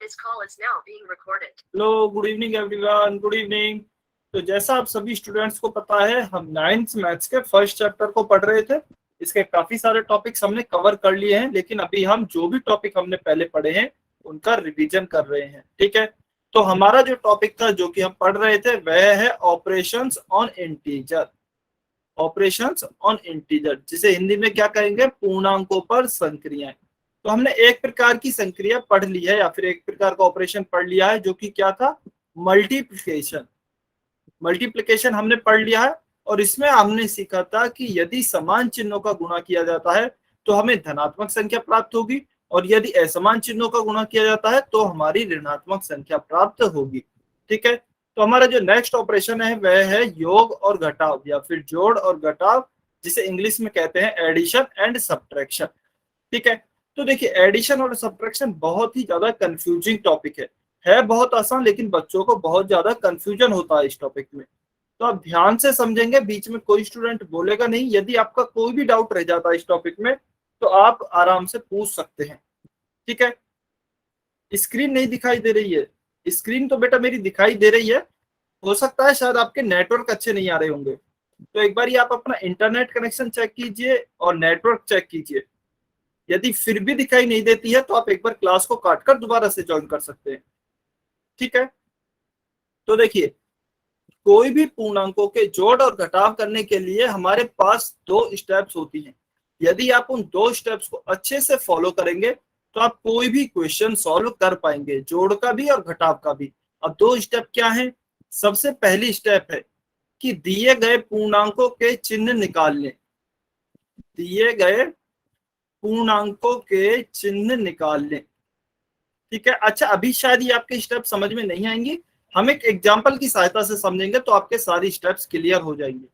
This call is now being recorded. Hello, good evening everyone, good evening. तो जैसा आप सभी स्टूडेंट्स को पता है, हम 9th मैथ्स के फर्स्ट चैप्टर को पढ़ रहे थे। इसके काफी सारे टॉपिक्स हमने कवर कर लिए हैं, लेकिन अभी हम जो भी टॉपिक हमने पहले पढ़े हैं उनका रिवीजन कर रहे हैं। ठीक है, तो हमारा जो टॉपिक था जो कि हम पढ़ रहे थे वह है operations on integer. Operations on integer, जिसे हिंदी में क्या कहेंगे, पूर्णांकों पर संक्रियाएं। तो हमने एक प्रकार की संक्रिया पढ़ ली है या फिर एक प्रकार का ऑपरेशन पढ़ लिया है, जो कि क्या था, मल्टीप्लिकेशन। मल्टीप्लिकेशन हमने पढ़ लिया है, और इसमें हमने सीखा था कि यदि समान चिन्हों का गुणा किया जाता है तो हमें धनात्मक संख्या प्राप्त होगी, और यदि असमान चिन्हों का गुणा किया जाता है तो हमारी ऋणात्मक संख्या प्राप्त होगी। ठीक है, तो हमारा जो नेक्स्ट ऑपरेशन है वह है योग और घटाव या फिर जोड़ और घटाव, जिसे इंग्लिश में कहते हैं एडिशन एंड सब्ट्रैक्शन। ठीक है, तो देखिए एडिशन और सब्ट्रैक्शन बहुत ही ज्यादा कंफ्यूजिंग टॉपिक है बहुत आसान, लेकिन बच्चों को बहुत ज्यादा कंफ्यूजन होता है इस टॉपिक में। तो आप ध्यान से समझेंगे, बीच में कोई स्टूडेंट बोलेगा नहीं। यदि आपका कोई भी डाउट रह जाता है इस टॉपिक में तो आप आराम से पूछ सकते हैं। ठीक है, स्क्रीन नहीं दिखाई दे रही है? स्क्रीन तो बेटा मेरी दिखाई दे रही है, हो सकता है शायद आपके नेटवर्क अच्छे नहीं आ रहे होंगे। तो एक बार आप अपना इंटरनेट कनेक्शन चेक कीजिए और नेटवर्क चेक कीजिए। यदि फिर भी दिखाई नहीं देती है तो आप एक बार क्लास को काटकर दोबारा से ज्वाइन कर सकते हैं। ठीक है, तो देखिए कोई भी पूर्णांकों के जोड़ और घटाव करने के लिए हमारे पास दो स्टेप्स होती हैं। यदि आप उन दो स्टेप्स को अच्छे से फॉलो करेंगे तो आप कोई भी क्वेश्चन सॉल्व कर पाएंगे, जोड़ का भी और घटाव का भी। अब दो स्टेप क्या है? सबसे पहली स्टेप है कि दिए गए पूर्णांकों के चिन्ह निकाल लें। दिए गए पूर्णांकों के चिन्ह निकाल लें। ठीक है, अच्छा अभी शायद ये आपके स्टेप समझ में नहीं आएंगे, हम एक एग्जांपल की सहायता से समझेंगे तो आपके सारी स्टेप्स क्लियर हो जाएंगे।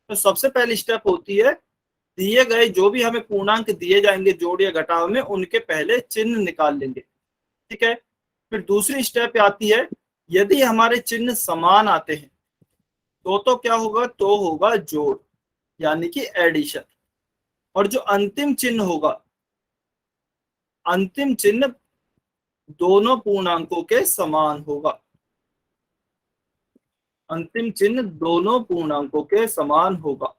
तो सबसे पहली स्टेप होती है, दिए गए जो भी हमें पूर्णांक दिए जाएंगे जोड़ या घटाव में, उनके पहले चिन्ह निकाल लेंगे। ठीक है, फिर दूसरी स्टेप आती है, यदि हमारे चिन्ह समान आते हैं तो क्या होगा, तो होगा जोड़ यानी कि एडिशन। और जो अंतिम चिन्ह होगा, अंतिम चिन्ह दोनों पूर्णांकों के समान होगा। अंतिम चिन्ह दोनों पूर्णांकों के समान होगा।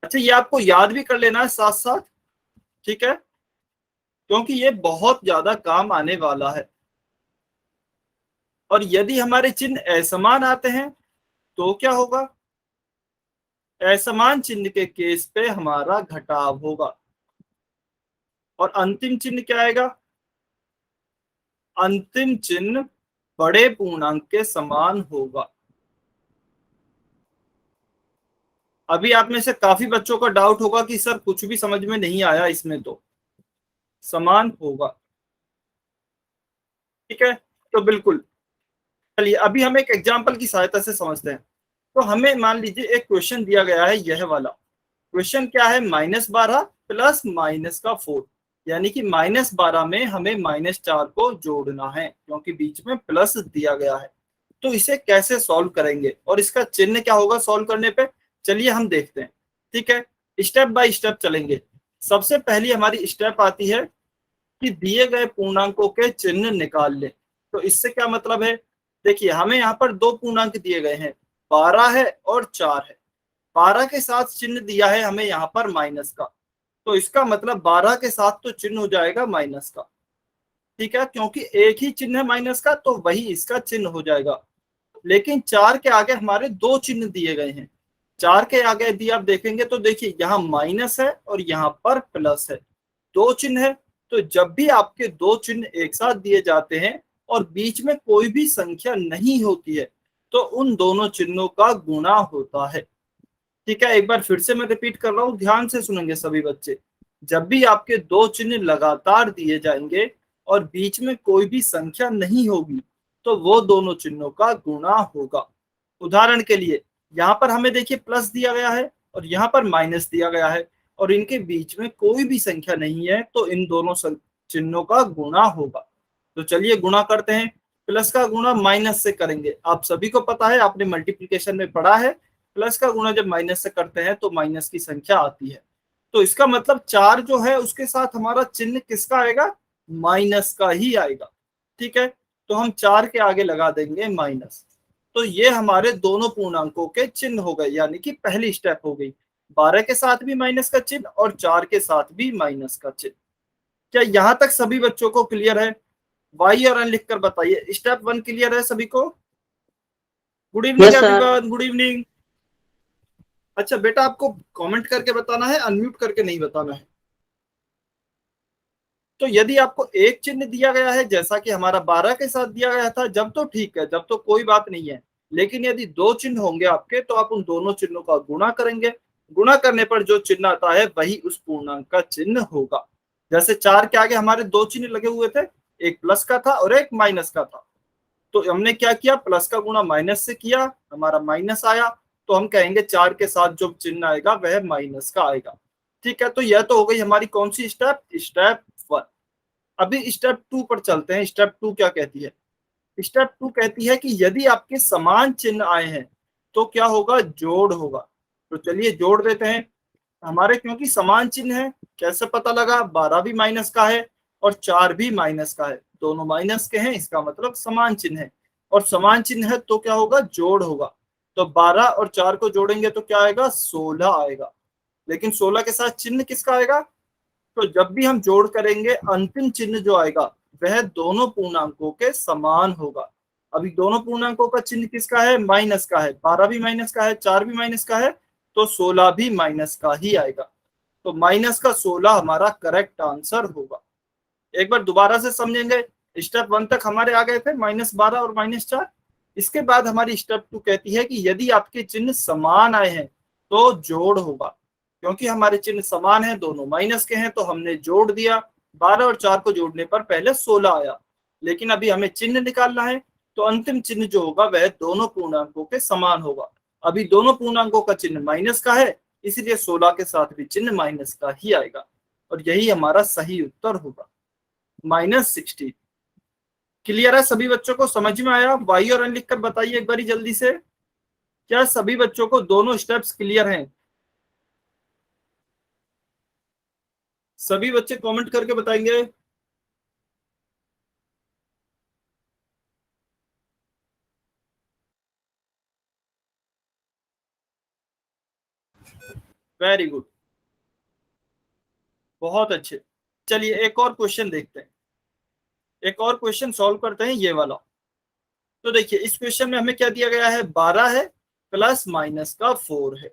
अच्छा, ये आपको याद भी कर लेना है साथ साथ। ठीक है, क्योंकि ये बहुत ज्यादा काम आने वाला है। और यदि हमारे चिन्ह असमान आते हैं तो क्या होगा, असमान चिन्ह के केस पे हमारा घटाव होगा। और अंतिम चिन्ह क्या आएगा, अंतिम चिन्ह बड़े पूर्णांक के समान होगा। अभी आप में से काफी बच्चों का डाउट होगा कि सर कुछ भी समझ में नहीं आया इसमें, तो समान होगा। ठीक है, तो बिल्कुल चलिए अभी हम एक एग्जांपल की सहायता से समझते हैं। तो हमें मान लीजिए एक क्वेश्चन दिया गया है, यह वाला क्वेश्चन क्या है, -12 प्लस -4, यानी कि -12 में हमें -4 को जोड़ना है, क्योंकि बीच में प्लस दिया गया है। तो इसे कैसे सॉल्व करेंगे और इसका चिन्ह क्या होगा सॉल्व करने पे, चलिए हम देखते हैं। ठीक है, स्टेप बाय स्टेप चलेंगे। सबसे पहली हमारी स्टेप आती है कि दिए गए पूर्णांकों के चिन्ह निकाल लें। तो इससे क्या मतलब है, देखिए हमें यहाँ पर दो पूर्णांक दिए गए हैं, 12 है और 4 है। 12 के साथ चिन्ह दिया है हमें यहाँ पर माइनस का, तो इसका मतलब 12 के साथ तो चिन्ह हो जाएगा माइनस का। ठीक है, क्योंकि एक ही चिन्ह है माइनस का तो वही इसका चिन्ह हो जाएगा। लेकिन 4 के आगे हमारे दो चिन्ह दिए गए हैं। 4 के आगे यदि आप देखेंगे तो देखिए यहाँ माइनस है और यहाँ पर प्लस है, दो चिन्ह है। तो जब भी आपके दो चिन्ह एक साथ दिए जाते हैं और बीच में कोई भी संख्या नहीं होती है तो उन दोनों चिन्हों का गुणा होता है। ठीक है, एक बार फिर से मैं रिपीट कर रहा हूं, ध्यान से सुनेंगे सभी बच्चे। जब भी आपके दो चिन्ह लगातार दिए जाएंगे और बीच में कोई भी संख्या नहीं होगी तो वो दोनों चिन्हों का गुणा होगा। उदाहरण के लिए यहाँ पर हमें देखिए प्लस दिया गया है और यहाँ पर माइनस दिया गया है, और इनके बीच में कोई भी संख्या नहीं है, तो इन दोनों चिन्हों का गुणा होगा। तो चलिए गुणा करते हैं। प्लस का गुणा माइनस से करेंगे, आप सभी को पता है, आपने मल्टीप्लिकेशन में पढ़ा है, प्लस का गुणा जब माइनस से करते हैं तो माइनस की संख्या आती है। तो इसका मतलब 4 जो है उसके साथ हमारा चिन्ह किसका आएगा, माइनस का ही आएगा। ठीक है, तो हम 4 के आगे लगा देंगे माइनस। तो ये हमारे दोनों पूर्णांकों के चिन्ह हो गए, यानी कि पहली स्टेप हो गई। 12 के साथ भी माइनस का चिन्ह और 4 के साथ भी माइनस का चिन्ह। क्या यहां तक सभी बच्चों को क्लियर है? वाई और एन लिखकर बताइए, स्टेप 1 क्लियर है सभी को? Good evening yes sir. Everyone, good evening. अच्छा बेटा, आपको कमेंट करके बताना है, अनम्यूट करके नहीं बताना है। तो यदि आपको एक चिन्ह दिया गया है, जैसा कि हमारा 12 के साथ दिया गया था, जब तो ठीक है, जब तो कोई बात नहीं है। लेकिन यदि दो चिन्ह होंगे आपके, तो आप उन दोनों चिन्हों का गुणा करेंगे। गुणा करने पर जो चिन्ह आता है वही उस पूर्णांक का चिन्ह होगा। जैसे 4 के आगे हमारे दो चिन्ह लगे हुए थे, एक प्लस का था और एक माइनस का था। तो हमने क्या किया, प्लस का गुणा माइनस से किया, हमारा माइनस आया। तो हम कहेंगे 4 के साथ जो चिन्ह आएगा वह माइनस का आएगा। ठीक है, तो यह तो हो गई हमारी कौन सी स्टेप, स्टेप 1। अभी स्टेप 2 पर चलते हैं। स्टेप 2 क्या कहती है? स्टेप 2 कहती है कि यदि आपके समान चिन्ह आए हैं तो क्या होगा, जोड़ होगा। तो चलिए जोड़ देते हैं। हमारे क्योंकि समान चिन्ह है, कैसे पता लगा, 12 भी माइनस का है और 4 भी माइनस का है, दोनों माइनस के हैं, इसका मतलब समान चिन्ह है। और समान चिन्ह है तो क्या होगा, जोड़ होगा। तो 12 और 4 को जोड़ेंगे तो क्या आएगा, 16 आएगा। लेकिन 16 के साथ चिन्ह किसका आएगा? तो जब भी हम जोड़ करेंगे, अंतिम चिन्ह जो आएगा वह दोनों पूर्णांकों के समान होगा। अभी दोनों पूर्णांकों का चिन्ह किसका है, माइनस का है। 12 भी माइनस का है, 4 भी माइनस का है, तो 16 भी माइनस का ही आएगा। तो माइनस का 16 हमारा करेक्ट आंसर होगा। एक बार दोबारा से समझेंगे। स्टेप 1 तक हमारे आ गए थे, -12 और -4। इसके बाद हमारी स्टेप 2 कहती है कि यदि आपके चिन्ह समान आए हैं तो जोड़ होगा। क्योंकि हमारे चिन्ह समान है, दोनों माइनस के हैं, तो हमने जोड़ दिया। 12 और 4 को जोड़ने पर पहले 16 आया। लेकिन अभी हमें चिन्ह निकालना है, तो अंतिम चिन्ह जो होगा वह दोनों पूर्णांकों के समान होगा। अभी दोनों पूर्णांकों का चिन्ह माइनस का है, इसलिए 16 के साथ भी चिन्ह माइनस का ही आएगा। और यही हमारा सही उत्तर होगा, -16। क्लियर है सभी बच्चों को, समझ में आया? वाई और एन लिखकर बताइए एक बारी जल्दी से। क्या सभी बच्चों को दोनों स्टेप्स क्लियर हैं? सभी बच्चे कमेंट करके बताएंगे। वेरी गुड, बहुत अच्छे। चलिए एक और क्वेश्चन देखते हैं, एक और क्वेश्चन सॉल्व करते हैं, ये वाला। तो देखिए इस क्वेश्चन में हमें क्या दिया गया है, 12 है प्लस माइनस का 4 है।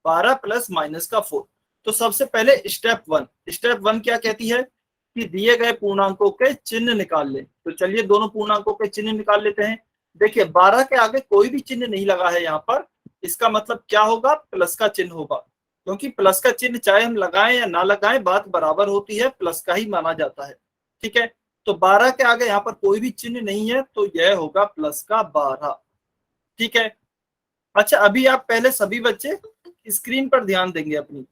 12 प्लस माइनस का 4। तो सबसे पहले स्टेप 1, स्टेप 1 क्या कहती है कि दिए गए पूर्णांकों के चिन्ह निकाल ले। तो चलिए दोनों पूर्णांकों के चिन्ह निकाल लेते हैं। देखिए 12 के आगे कोई भी चिन्ह नहीं लगा है यहाँ पर, इसका मतलब क्या होगा, प्लस का चिन्ह होगा। क्योंकि प्लस का चिन्ह चाहे हम लगाएं या ना लगाएं, बात बराबर होती है, प्लस का ही माना जाता है। ठीक है, तो 12 के आगे यहाँ पर कोई भी चिन्ह नहीं है, तो यह होगा प्लस का 12। ठीक है। अच्छा अभी आप पहले सभी बच्चे स्क्रीन पर ध्यान देंगे अपनी,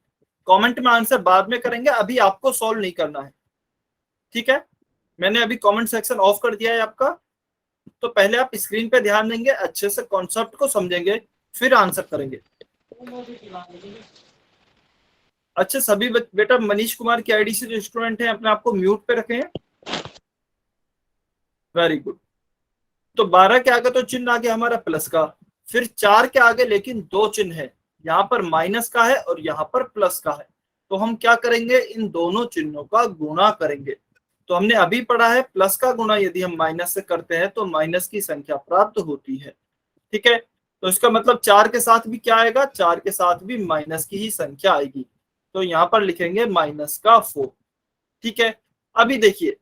कमेंट में आंसर बाद में करेंगे, अभी आपको सॉल्व नहीं करना है। ठीक है, मैंने अभी कमेंट सेक्शन ऑफ कर दिया है आपका। तो पहले आप स्क्रीन पे ध्यान देंगे, अच्छे से कॉन्सेप्ट को समझेंगे, फिर आंसर करेंगे। अच्छा सभी बेटा मनीष कुमार की आईडी से जो स्टूडेंट हैं अपने आप को म्यूट पे रखें। Very good. तो 12 के आगे तो चिन्ह आ गया हमारा प्लस का, फिर 4 के आगे लेकिन दो चिन्ह है, यहाँ पर माइनस का है और यहाँ पर प्लस का है। तो हम क्या करेंगे, इन दोनों चिन्हों का गुणा करेंगे। तो हमने अभी पढ़ा है, प्लस का गुणा यदि हम माइनस से करते हैं तो माइनस की संख्या प्राप्त होती है। ठीक है, तो इसका मतलब 4 के साथ भी क्या आएगा, 4 के साथ भी माइनस की ही संख्या आएगी। तो यहाँ पर लिखेंगे -4। ठीक है, अभी देखिए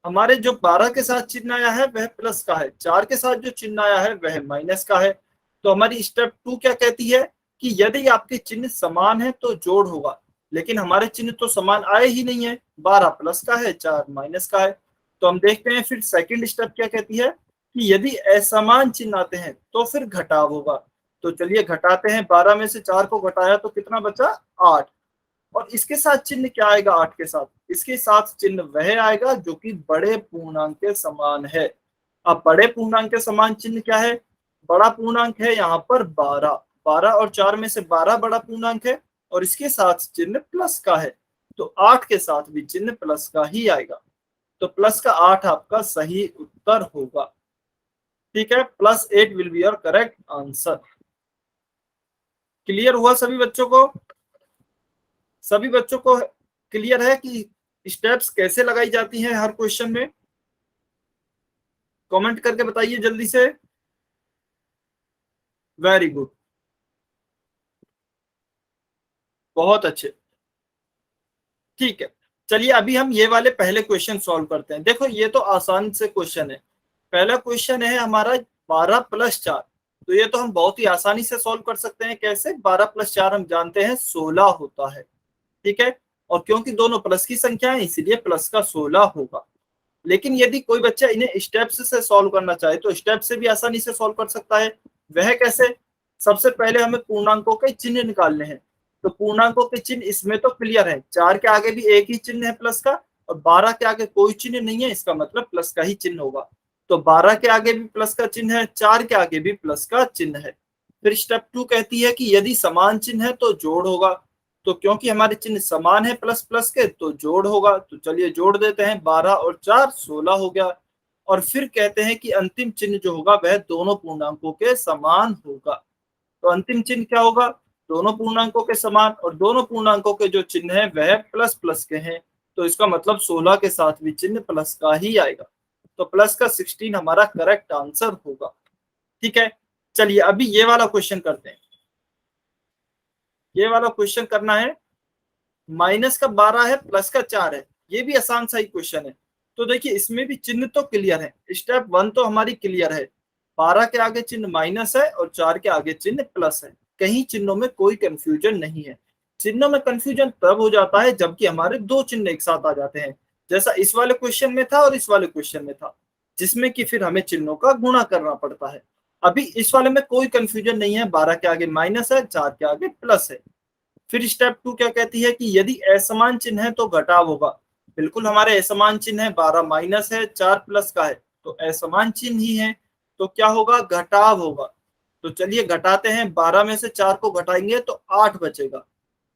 हमारे जो 12 के साथ चिन्ह आया है वह प्लस का है, 4 के साथ जो चिन्ह आया है वह माइनस का है। तो हमारी स्टेप 2 क्या कहती है कि यदि आपके चिन्ह समान है तो जोड़ होगा। लेकिन हमारे चिन्ह तो समान आए ही नहीं है, 12 प्लस का है, 4 माइनस का है। तो हम देखते हैं फिर सेकंड स्टेप क्या कहती है कि यदि असमान चिन्ह आते हैं तो फिर घटाव होगा। तो चलिए घटाते हैं, 12 में से 4 को घटाया तो कितना बचा, 8। और इसके साथ चिन्ह क्या आएगा, 8 के साथ, इसके साथ चिन्ह वह आएगा जो कि बड़े पूर्णांक के समान है। अब बड़े पूर्णांक के समान चिन्ह क्या है, बड़ा पूर्णांक है यहाँ पर 12। 12 और 4 में से 12 बड़ा पूर्णांक है और इसके साथ चिन्ह प्लस का है, तो 8 के साथ भी चिन्ह प्लस का ही आएगा। तो प्लस का 8 आपका सही उत्तर उत्तर होगा। ठीक है, +8 will be your correct answer. Clear हुआ सभी बच्चों को? सभी बच्चों को क्लियर है कि स्टेप्स कैसे लगाई जाती हैं हर क्वेश्चन में? कमेंट करके बताइए जल्दी से। वेरी गुड, बहुत अच्छे। ठीक है, चलिए अभी हम ये वाले पहले क्वेश्चन सॉल्व करते हैं। देखो ये तो आसान से क्वेश्चन है। पहला क्वेश्चन है हमारा 12+4। तो ये तो हम बहुत ही आसानी से सॉल्व कर सकते हैं। कैसे? 12+4 हम जानते हैं 16 होता है। ठीक है, और क्योंकि दोनों प्लस की संख्या है इसीलिए प्लस का 16 होगा। लेकिन यदि कोई बच्चा इन्हें स्टेप्स से सॉल्व करना चाहे तो स्टेप से भी आसानी से सॉल्व कर सकता है। वह कैसे? सबसे पहले हमें पूर्णांकों के चिन्ह निकालने हैं। तो पूर्णांकों के चिन्ह इसमें तो क्लियर है, 4 के आगे भी एक ही चिन्ह है प्लस का, और 12 के आगे कोई चिन्ह नहीं है, इसका मतलब प्लस का ही चिन्ह होगा। तो 12 के आगे भी प्लस का चिन्ह है, 4 के आगे भी प्लस का चिन्ह है। फिर स्टेप 2 कहती है कि यदि समान चिन्ह है तो जोड़ होगा। तो क्योंकि हमारे चिन्ह समान है प्लस प्लस के, तो जोड़ होगा। तो चलिए जोड़ देते हैं, 12 और 4 16 हो गया। और फिर कहते हैं कि अंतिम चिन्ह जो होगा वह दोनों पूर्णांकों के समान होगा। तो अंतिम चिन्ह क्या होगा? दोनों पूर्णांकों के समान, और दोनों पूर्णांकों के जो चिन्ह है वह प्लस प्लस के हैं। तो इसका मतलब 16 के साथ भी चिन्ह प्लस का ही आएगा। तो प्लस का 16 हमारा करेक्ट आंसर होगा। ठीक है, चलिए अभी ये वाला क्वेश्चन करते हैं। ये वाला क्वेश्चन करना है, माइनस का 12 है प्लस का 4 है। ये भी आसान सा ही क्वेश्चन है। तो देखिए इसमें भी चिन्ह तो क्लियर है। स्टेप 1 तो हमारी क्लियर है, 12 के आगे चिन्ह माइनस है और 4 के आगे चिन्ह प्लस है। कहीं चिन्हों में कोई कंफ्यूजन नहीं है। चिन्हों में कंफ्यूजन तब हो जाता है जबकि हमारे दो चिन्ह एक साथ आ जाते हैं, जैसा इस वाले क्वेश्चन में था और इस वाले क्वेश्चन में था, जिसमें कि फिर हमें चिन्हों का गुणा करना पड़ता है। अभी इस वाले में कोई कंफ्यूजन नहीं है, 12 के आगे माइनस है, 4 के आगे प्लस है। फिर स्टेप 2 क्या कहती है कि यदि असमान चिन्ह है तो घटाव होगा। बिल्कुल हमारे असमान चिन्ह है, 12 माइनस है, 4 प्लस का है, तो असमान चिन्ह ही है, तो क्या होगा? घटाव होगा। तो चलिए घटाते हैं, 12 में से 4 को घटाएंगे तो 8 बचेगा।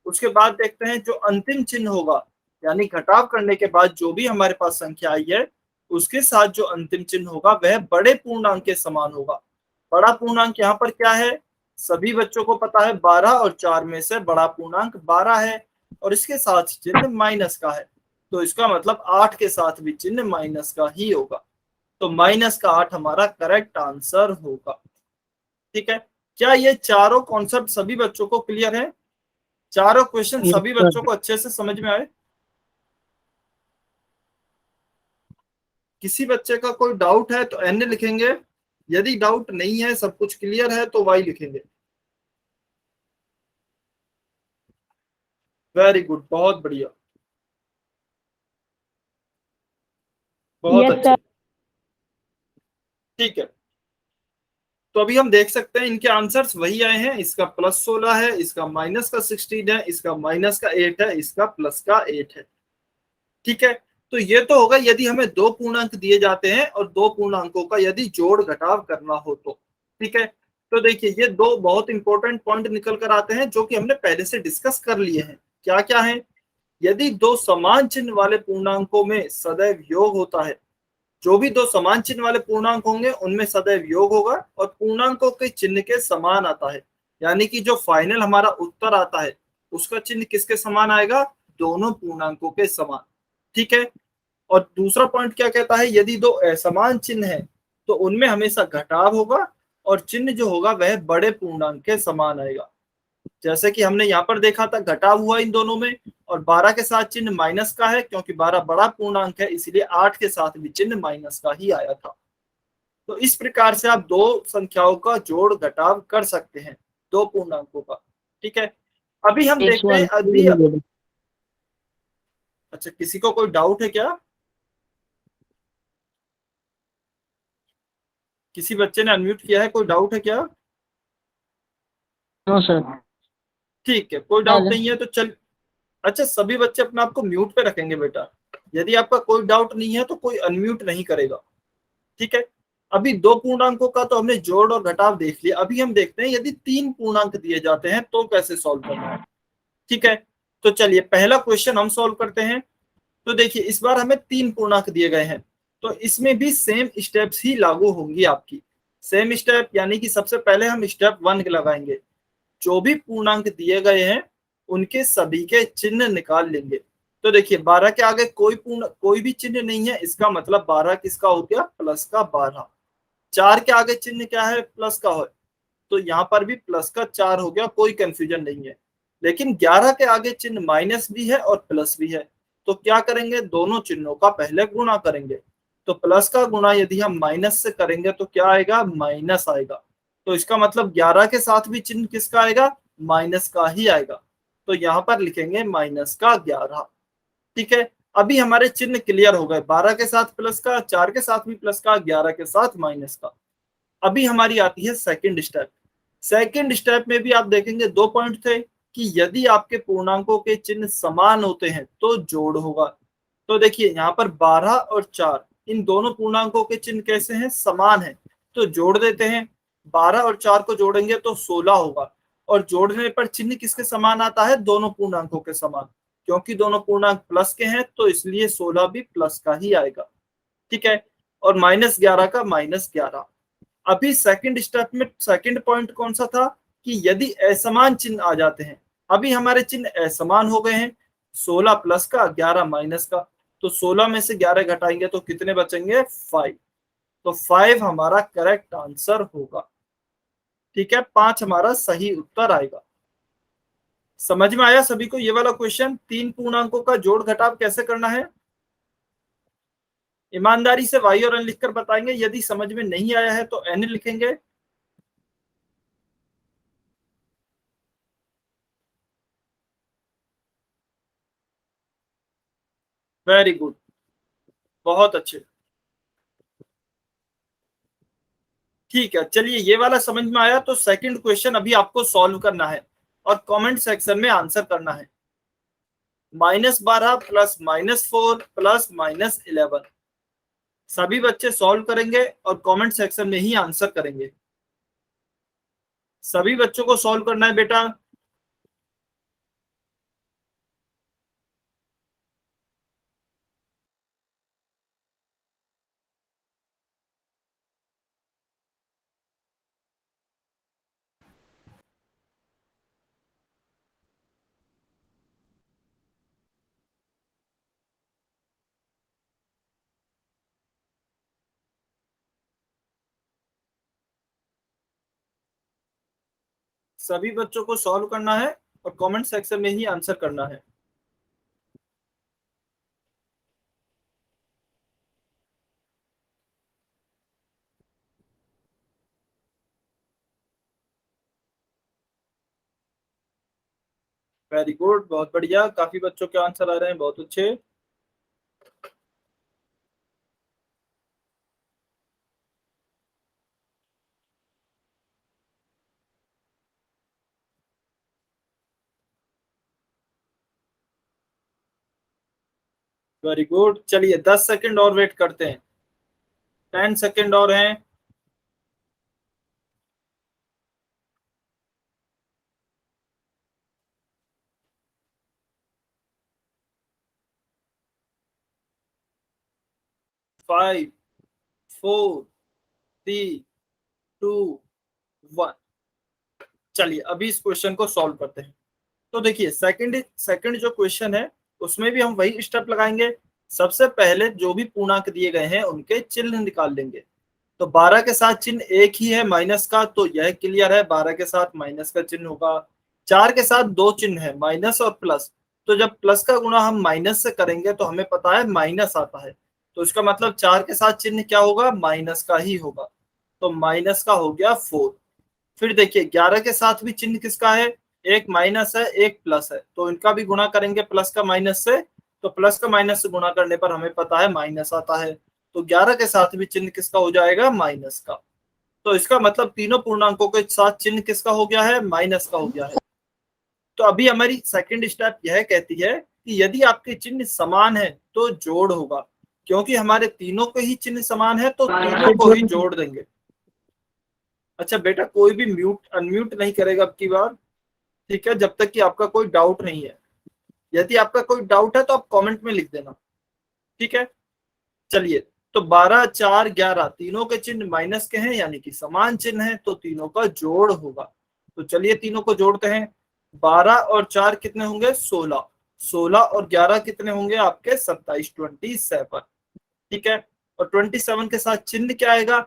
उसके बाद देखते हैं जो अंतिम चिन्ह होगा, यानी घटाव करने के बाद जो भी हमारे पास संख्या आई है उसके साथ जो अंतिम चिन्ह होगा वह बड़े पूर्णांक के समान होगा। बड़ा पूर्णांक यहाँ पर क्या है? सभी बच्चों को पता है 12 और 4 में से बड़ा पूर्णांक 12 है, और इसके साथ चिन्ह माइनस का है। तो इसका मतलब 8 के साथ भी चिन्ह माइनस का ही होगा। तो माइनस का 8 हमारा करेक्ट आंसर होगा। ठीक है, क्या ये चारों कॉन्सेप्ट सभी बच्चों को क्लियर है? चारों क्वेश्चन सभी बच्चों को अच्छे से समझ में आए? किसी बच्चे का कोई डाउट है तो एन लिखेंगे, यदि डाउट नहीं है, सब कुछ क्लियर है, तो वाई लिखेंगे। वेरी गुड, बहुत बढ़िया, बहुत अच्छे। ठीक है, तो अभी हम देख सकते हैं इनके आंसर्स वही आए हैं। इसका +16 है, इसका माइनस का 16 है, इसका माइनस का 8 है, इसका प्लस का 8 है। ठीक है, तो ये तो होगा यदि हमें दो पूर्णांक दिए जाते हैं और दो पूर्णांकों का यदि जोड़ घटाव करना हो तो। ठीक है, तो देखिए ये दो बहुत इंपॉर्टेंट पॉइंट निकल कर आते हैं जो कि हमने पहले से डिस्कस कर लिए हैं। क्या क्या है? यदि दो समान चिन्ह वाले पूर्णांकों में सदैव योग होता है, जो भी दो समान चिन्ह वाले पूर्णांक होंगे उनमें सदैव योग होगा और पूर्णांकों के चिन्ह के समान आता है, यानी कि जो फाइनल हमारा उत्तर आता है उसका चिन्ह किसके समान आएगा? दोनों पूर्णांकों के समान। ठीक है, और दूसरा पॉइंट क्या कहता है? यदि दो असमान चिन्ह है तो उनमें हमेशा घटाव होगा और चिन्ह जो होगा वह बड़े पूर्णांक के समान आएगा। जैसे कि हमने यहाँ पर देखा था, घटाव हुआ इन दोनों में, और 12 के साथ चिन्ह माइनस का है क्योंकि 12 बड़ा पूर्णांक है, इसलिए 8 के साथ भी चिन्ह माइनस का ही आया था। तो इस प्रकार से आप दो संख्याओं का जोड़ घटाव कर सकते हैं, दो पूर्णांकों का। ठीक है, अभी हम देखते हैं अभी। अच्छा, किसी को कोई डाउट है क्या? किसी बच्चे ने अनम्यूट किया है, कोई डाउट है क्या? No sir. ठीक है, कोई डाउट नहीं है तो चल। अच्छा, सभी बच्चे अपने आप को म्यूट पे रखेंगे बेटा। यदि आपका कोई डाउट नहीं है तो कोई अनम्यूट नहीं करेगा। ठीक है, अभी दो पूर्णांकों का तो हमने जोड़ और घटाव देख लिया। अभी हम देखते हैं यदि तीन पूर्णांक दिए जाते हैं तो कैसे सॉल्व करना है। ठीक है, तो चलिए पहला क्वेश्चन हम सॉल्व करते हैं। तो देखिए इस बार हमें तीन पूर्णांक दिए गए हैं। तो इसमें भी सेम स्टेप्स ही लागू होंगी आपकी। सेम स्टेप यानी कि सबसे पहले हम स्टेप 1 लगाएंगे, जो भी पूर्णांक दिए गए हैं उनके सभी के चिन्ह निकाल लेंगे। तो देखिए 12 के आगे कोई भी चिन्ह नहीं है, इसका मतलब 12 किसका हो गया, प्लस का 12। 4 के आगे चिन्ह क्या है, प्लस का है, तो यहाँ पर भी प्लस का 4 हो गया, कोई कंफ्यूजन नहीं है। लेकिन 11 के आगे चिन्ह माइनस भी है और प्लस भी है, तो क्या करेंगे, दोनों चिन्हों का पहले गुणा करेंगे। तो प्लस का गुणा यदि हम माइनस से करेंगे तो क्या आएगा, माइनस आएगा। तो इसका मतलब 11 के साथ भी चिन्ह किसका आएगा, माइनस का ही आएगा। तो यहाँ पर लिखेंगे माइनस का 11। ठीक है, अभी हमारे चिन्ह क्लियर हो गए, 12 के साथ प्लस का, 4 के साथ भी प्लस का, 11 के साथ माइनस का। अभी हमारी आती है सेकंड स्टेप। सेकंड स्टेप में भी आप देखेंगे 2 पॉइंट थे कि यदि आपके पूर्णांकों के चिन्ह समान होते हैं तो जोड़ होगा। तो देखिए यहाँ पर 12 और 4 इन दोनों पूर्णांकों के चिन्ह कैसे हैं, समान है, तो जोड़ देते हैं। 12 और 4 को जोड़ेंगे तो 16 होगा, और जोड़ने पर चिन्ह किसके समान आता है, दोनों पूर्णांकों के समान। क्योंकि दोनों पूर्णांक प्लस के हैं तो इसलिए 16 भी प्लस का ही आएगा। ठीक है, और -11 का -11। अभी सेकंड स्टेप में सेकंड पॉइंट कौन सा था कि यदि असमान चिन्ह आ जाते हैं, अभी हमारे चिन्ह असमान हो गए हैं, 16 प्लस का 11 माइनस का, तो 16 में से 11 घटाएंगे तो कितने बचेंगे, 5। तो 5 हमारा करेक्ट आंसर होगा। ठीक है, 5 हमारा सही उत्तर आएगा। समझ में आया सभी को ये वाला क्वेश्चन, 3 पूर्णांकों का जोड़ घटाव कैसे करना है। ईमानदारी से वाई और एन लिखकर बताएंगे, यदि समझ में नहीं आया है तो एन लिखेंगे। वेरी गुड, बहुत अच्छे। ठीक है, चलिए ये वाला समझ में आया। तो सेकंड क्वेश्चन अभी आपको सॉल्व करना है और कमेंट सेक्शन में आंसर करना है। -12 प्लस -4 प्लस -11, सभी बच्चे सॉल्व करेंगे और कमेंट सेक्शन में ही आंसर करेंगे। सभी बच्चों को सॉल्व करना है बेटा। सभी बच्चों को सॉल्व करना है और कमेंट सेक्शन में ही आंसर करना है। वेरी गुड, बहुत बढ़िया, काफी बच्चों के आंसर आ रहे हैं, बहुत अच्छे। वेरी गुड, चलिए 10 सेकंड और वेट करते हैं, 10 सेकंड और हैं। 5 4 3 2 1। चलिए अभी इस क्वेश्चन को सॉल्व करते हैं। तो देखिए सेकंड सेकंड जो क्वेश्चन है उसमें भी हम वही स्टेप लगाएंगे। सबसे पहले जो भी पूर्णांक दिए गए हैं उनके चिन्ह निकाल लेंगे। तो 12 के साथ चिन्ह एक ही है माइनस का, तो यह क्लियर है, 12 के साथ माइनस का चिन्ह होगा। 4 के साथ 2 चिन्ह है, माइनस और प्लस, तो जब प्लस का गुणा हम माइनस से करेंगे तो हमें पता है माइनस आता है, तो इसका मतलब 4 के साथ चिन्ह क्या होगा, माइनस का ही होगा। तो माइनस का हो गया 4। फिर देखिए 11 के साथ भी चिन्ह किसका है, एक माइनस है एक प्लस है, तो इनका भी गुणा करेंगे प्लस का माइनस से, तो प्लस का माइनस से गुणा करने पर हमें पता है माइनस आता है। तो 11 के साथ भी चिन्ह किसका हो जाएगा, माइनस का। तो इसका मतलब तीनों पूर्णांकों के साथ चिन्ह किसका हो गया है, माइनस का हो गया है। तो अभी हमारी सेकंड स्टेप यह कहती है कि यदि आपके चिन्ह समान है तो जोड़ होगा। क्योंकि हमारे तीनों के ही चिन्ह समान है तो तीनों को ही जोड़ देंगे। अच्छा बेटा, कोई भी म्यूट अनम्यूट नहीं करेगा अब की बार, ठीक है, जब तक कि आपका कोई डाउट नहीं है। यदि आपका कोई डाउट है तो आप कमेंट में लिख देना, ठीक है। चलिए, तो 12, 4, 11 तीनों के चिन्ह माइनस के हैं, यानी कि समान चिन्ह है, तो तीनों का जोड़ होगा। तो चलिए तीनों को जोड़ते हैं। 12 और 4 कितने होंगे? 16। 16 और 11 कितने होंगे आपके? 27, 27। ठीक है। और 27 के साथ चिन्ह क्या आएगा?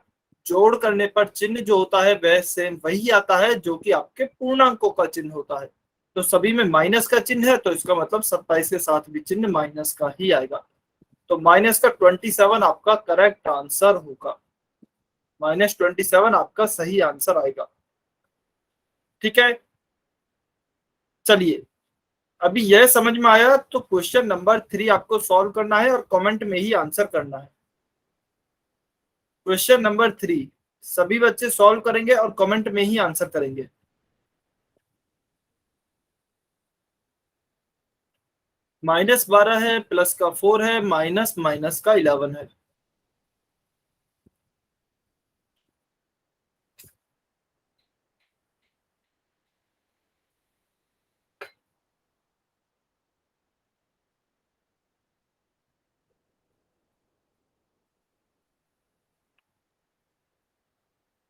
जोड़ करने पर चिन्ह जो होता है वह सेम वही आता है जो कि आपके पूर्णांकों का चिन्ह होता है। तो सभी में माइनस का चिन्ह है, तो इसका मतलब 27 के साथ भी चिन्ह माइनस का ही आएगा। तो माइनस का 27 आपका करेक्ट आंसर होगा। -27 आपका सही आंसर आएगा। ठीक है। चलिए, अभी यह समझ में आया तो क्वेश्चन नंबर 3 आपको सॉल्व करना है और कमेंट में ही आंसर करना है। क्वेश्चन नंबर 3 सभी बच्चे सॉल्व करेंगे और कमेंट में ही आंसर करेंगे। -12 है, प्लस का 4 है, माइनस माइनस का 11 है।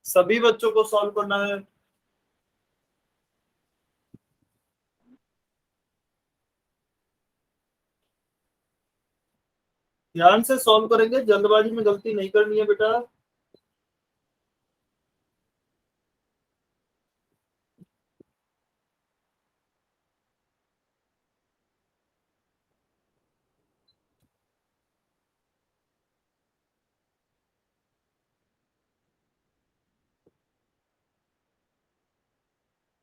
सभी बच्चों को सॉल्व करना है। ध्यान से सॉल्व करेंगे, जल्दबाजी में गलती नहीं करनी है बेटा।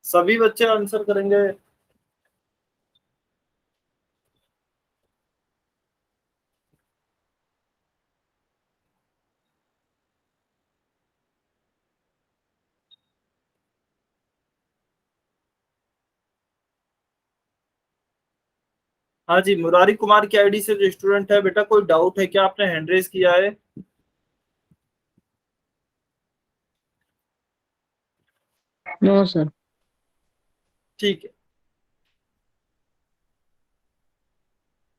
सभी बच्चे आंसर करेंगे। हाँ जी, मुरारी कुमार की आईडी से जो स्टूडेंट है बेटा, कोई डाउट है क्या? आपने हैंड रेज किया है। No sir. ठीक है,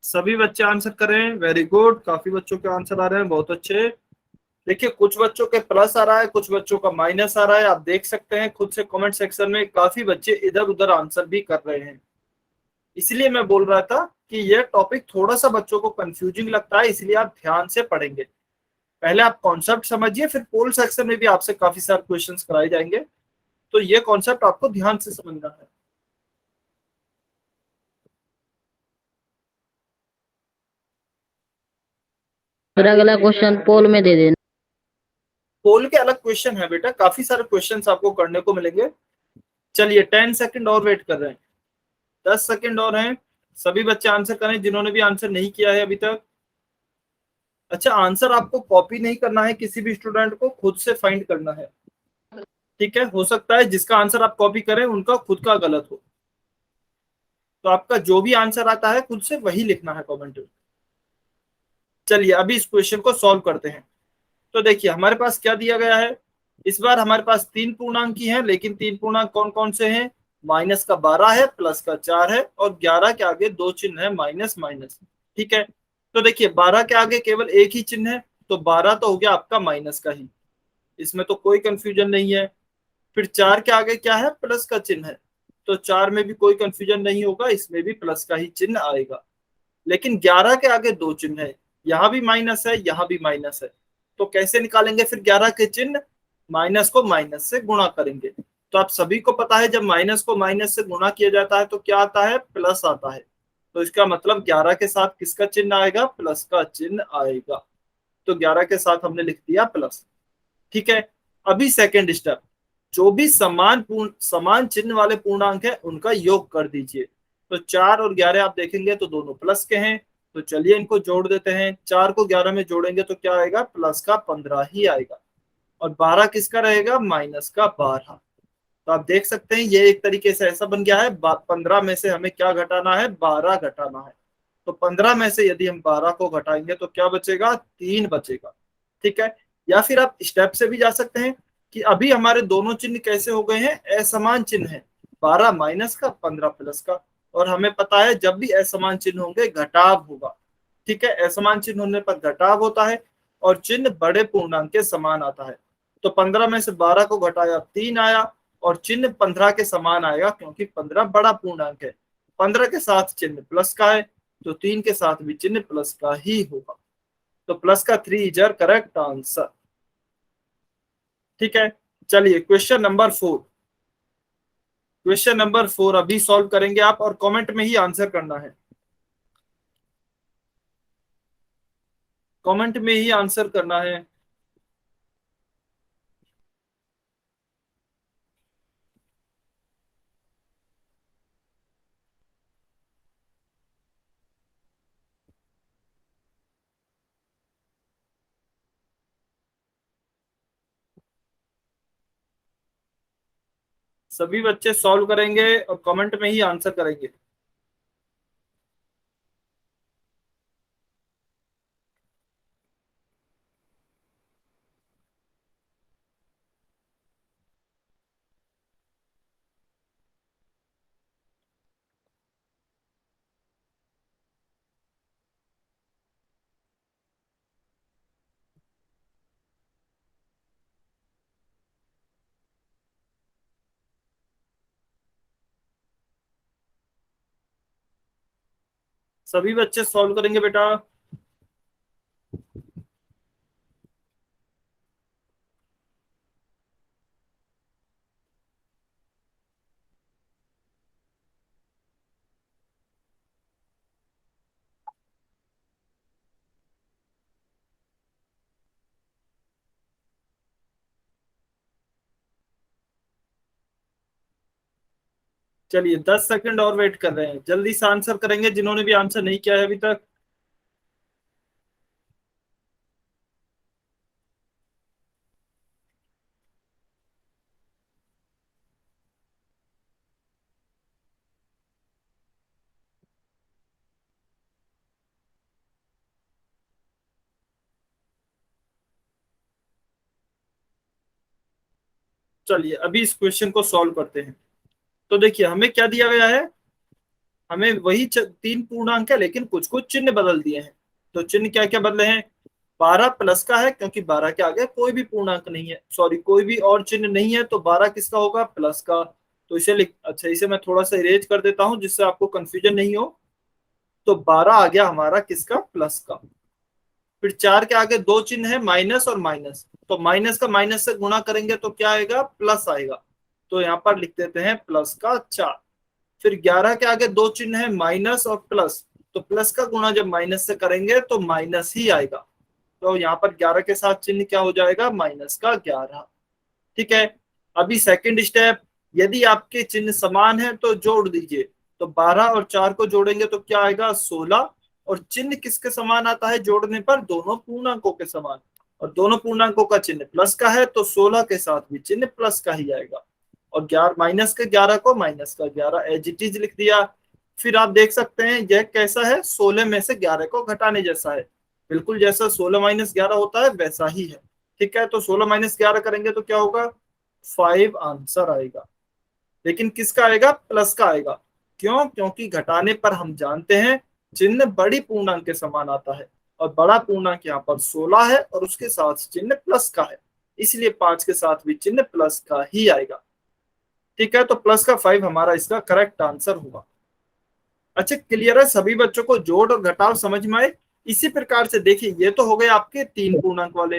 सभी बच्चे आंसर करें। वेरी गुड, काफी बच्चों के आंसर आ रहे हैं, बहुत अच्छे। देखिए, कुछ बच्चों के प्लस आ रहा है, कुछ बच्चों का माइनस आ रहा है। आप देख सकते हैं खुद से कमेंट सेक्शन में काफी बच्चे इधर उधर आंसर भी कर रहे हैं। इसलिए मैं बोल रहा था कि यह टॉपिक थोड़ा सा बच्चों को कंफ्यूजिंग लगता है, इसलिए आप ध्यान से पढ़ेंगे। पहले आप कॉन्सेप्ट समझिए, फिर पोल सेक्शन में भी आपसे काफी सारे क्वेश्चंस कराए जाएंगे। तो ये कॉन्सेप्ट आपको ध्यान से समझना है। फिर अगला क्वेश्चन पोल में दे देना। पोल के अलग क्वेश्चन है बेटा, काफी सारे क्वेश्चंस आपको करने को मिलेंगे। चलिए 10 सेकंड और वेट कर रहे हैं, 10 सेकंड और हैं। सभी बच्चे आंसर करें जिन्होंने भी आंसर नहीं किया है अभी तक। अच्छा, आंसर आपको कॉपी नहीं करना है, किसी भी स्टूडेंट को खुद से फाइंड करना है। ठीक है, हो सकता है जिसका आंसर आप कॉपी करें उनका खुद का गलत हो। तो आपका जो भी आंसर आता है खुद से वही लिखना है कमेंट में। चलिए अभी इस क्वेश्चन को सॉल्व करते हैं। तो देखिए हमारे पास क्या दिया गया है। इस बार हमारे पास 3 पूर्णांक ही हैं, लेकिन 3 पूर्णांक कौन कौन से हैं? माइनस का 12 है, प्लस का 4 है, और 11 के आगे 2 चिन्ह है, माइनस माइनस। ठीक है। तो देखिए 12 के आगे केवल एक ही चिन्ह है, तो 12 तो हो गया आपका माइनस का ही, इसमें तो कोई कंफ्यूजन नहीं है। फिर 4 के आगे क्या है? प्लस का चिन्ह है, तो 4 में भी कोई कंफ्यूजन नहीं होगा, इसमें भी प्लस का ही चिन्ह आएगा। लेकिन 11 के आगे 2 चिन्ह है, यहाँ भी माइनस है, यहाँ भी माइनस है। तो कैसे निकालेंगे फिर 11 के चिन्ह? माइनस को माइनस से गुणा करेंगे। तो आप सभी को पता है जब माइनस को माइनस से गुणा किया जाता है तो क्या आता है? प्लस आता है। तो इसका मतलब 11 के साथ किसका चिन्ह आएगा? प्लस का चिन्ह आएगा। तो 11 के साथ हमने लिख दिया प्लस। ठीक है। अभी सेकेंड स्टेप, जो भी समान चिन्ह वाले पूर्णांक है उनका योग कर दीजिए। तो 4 और 11 आप देखेंगे तो दोनों प्लस के हैं, तो चलिए इनको जोड़ देते हैं। 4 को 11 में जोड़ेंगे तो क्या आएगा? प्लस का 15 ही आएगा। और 12 किसका रहेगा? माइनस का 12। तो आप देख सकते हैं ये एक तरीके से ऐसा बन गया है, 15 में से हमें क्या घटाना है? 12 घटाना है। तो 15 में से यदि हम 12 को घटाएंगे तो क्या बचेगा? 3 बचेगा। ठीक है। या फिर आप स्टेप से भी जा सकते हैं कि अभी हमारे दोनों चिन्ह कैसे हो गए हैं? असमान चिन्ह है, 12 माइनस का, 15 प्लस का। और हमें पता है जब भी असमान चिन्ह होंगे घटाव होगा। ठीक है, असमान चिन्ह होने पर घटाव होता है। और चिन्ह बड़े पूर्णांक के समान आता है। तो 15 में से 12 को घटाया 3 आया और चिन्ह 15 के समान आएगा क्योंकि 15 बड़ा पूर्णांक है। 15 के साथ चिन्ह प्लस का है तो 3 के साथ भी चिन्ह प्लस का ही होगा। तो प्लस का 3 इज योर करेक्ट आंसर। ठीक है, चलिए क्वेश्चन नंबर 4। क्वेश्चन नंबर 4 अभी सॉल्व करेंगे आप और कमेंट में ही आंसर करना है। कमेंट में ही आंसर करना है। सभी बच्चे सॉल्व करेंगे और कमेंट में ही आंसर करेंगे। सभी बच्चे सॉल्व करेंगे बेटा। चलिए 10 सेकंड और वेट कर रहे हैं, जल्दी से आंसर करेंगे जिन्होंने भी आंसर नहीं किया है अभी तक। चलिए अभी इस क्वेश्चन को सॉल्व करते हैं। तो देखिए हमें क्या दिया गया है, हमें वही 3 पूर्णांक है लेकिन कुछ कुछ चिन्ह बदल दिए हैं। तो चिन्ह क्या क्या बदले हैं, 12 प्लस का है क्योंकि 12 के आगे कोई भी पूर्णांक नहीं है, सॉरी कोई भी और चिन्ह नहीं है, तो 12 किसका होगा, प्लस का। तो इसे लिख, अच्छा इसे मैं थोड़ा सा इरेज कर देता हूं जिससे आपको कंफ्यूजन नहीं हो। तो 12 आ गया हमारा किसका, प्लस का। फिर 4 के आगे दो चिन्ह है, माइनस और माइनस, तो माइनस का माइनस से गुणा करेंगे तो क्या आएगा, प्लस आएगा। तो यहाँ पर लिख देते हैं प्लस का 4। फिर 11 के आगे दो चिन्ह है, माइनस और प्लस, तो प्लस का गुणा जब माइनस से करेंगे तो माइनस ही आएगा। तो यहाँ पर 11 के साथ चिन्ह क्या हो जाएगा, माइनस का 11। ठीक है, अभी सेकंड स्टेप, यदि आपके चिन्ह समान है तो जोड़ दीजिए। तो 12 और 4 को जोड़ेंगे तो क्या आएगा, 16। और चिन्ह किसके समान आता है जोड़ने पर, दोनों पूर्णांकों के समान, और दोनों पूर्णांकों का चिन्ह प्लस का है तो 16 के साथ भी चिन्ह प्लस का ही आएगा। और 11 माइनस के 11 को माइनस का 11 एज इट इज लिख दिया। फिर आप देख सकते हैं यह कैसा है, 16 में से 11 को घटाने जैसा है, बिल्कुल जैसा 16 माइनस 11 होता है वैसा ही है। ठीक है, तो 16 माइनस 11 करेंगे तो क्या होगा, 5 आंसर आएगा। लेकिन किसका आएगा, प्लस का आएगा। क्यों, क्योंकि घटाने पर हम जानते हैं चिन्ह बड़ी पूर्णांक के समान आता है, और बड़ा पूर्णांक यहाँ पर 16 है और उसके साथ चिन्ह प्लस का है, इसलिए 5 के साथ भी चिन्ह प्लस का ही आएगा। ठीक है, तो प्लस का 5 हमारा इसका करेक्ट आंसर होगा। अच्छा क्लियर है सभी बच्चों को, जोड़ और घटाव समझ में आए। इसी प्रकार से देखिए ये तो हो गए आपके 3 पूर्णांक वाले,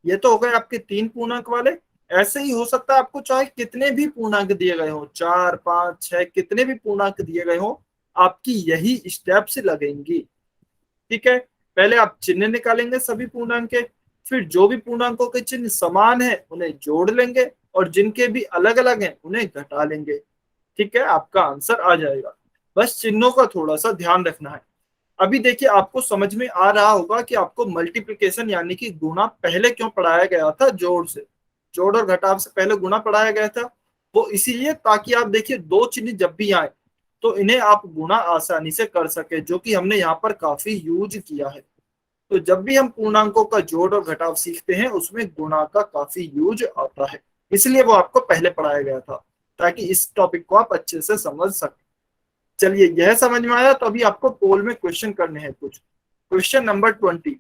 ये तो हो गए आपके 3 पूर्णांक वाले। ऐसे ही हो सकता है आपको चाहे कितने भी पूर्णांक दिए गए हो, 4 5 6 कितने भी पूर्णांक दिए गए हो, आपकी यही स्टेप्स लगेंगी। ठीक है, पहले आप चिन्ह निकालेंगे सभी पूर्णांक के, फिर जो भी पूर्णांकों के चिन्ह समान है उन्हें जोड़ लेंगे और जिनके भी अलग अलग हैं उन्हें घटा लेंगे। ठीक है, आपका आंसर आ जाएगा। बस चिन्हों का थोड़ा सा ध्यान रखना है। अभी देखिए आपको समझ में आ रहा होगा कि आपको मल्टीप्लिकेशन यानी कि गुणा पहले क्यों पढ़ाया गया था, जोड़ से, जोड़ और घटाव से पहले गुणा पढ़ाया गया था। वो इसीलिए ताकि आप देखिए दो चिन्ह जब भी आए तो इन्हें आप गुणा आसानी से कर सके, जो कि हमने यहाँ पर काफी यूज किया है। तो जब भी हम पूर्णांकों का जोड़ और घटाव सीखते हैं उसमें गुणा का काफी यूज आता है, इसलिए वो आपको पहले पढ़ाया गया था ताकि इस टॉपिक को आप अच्छे से समझ सकें। चलिए यह समझ में आया, तो अभी आपको पोल में क्वेश्चन करने हैं कुछ। क्वेश्चन नंबर 20,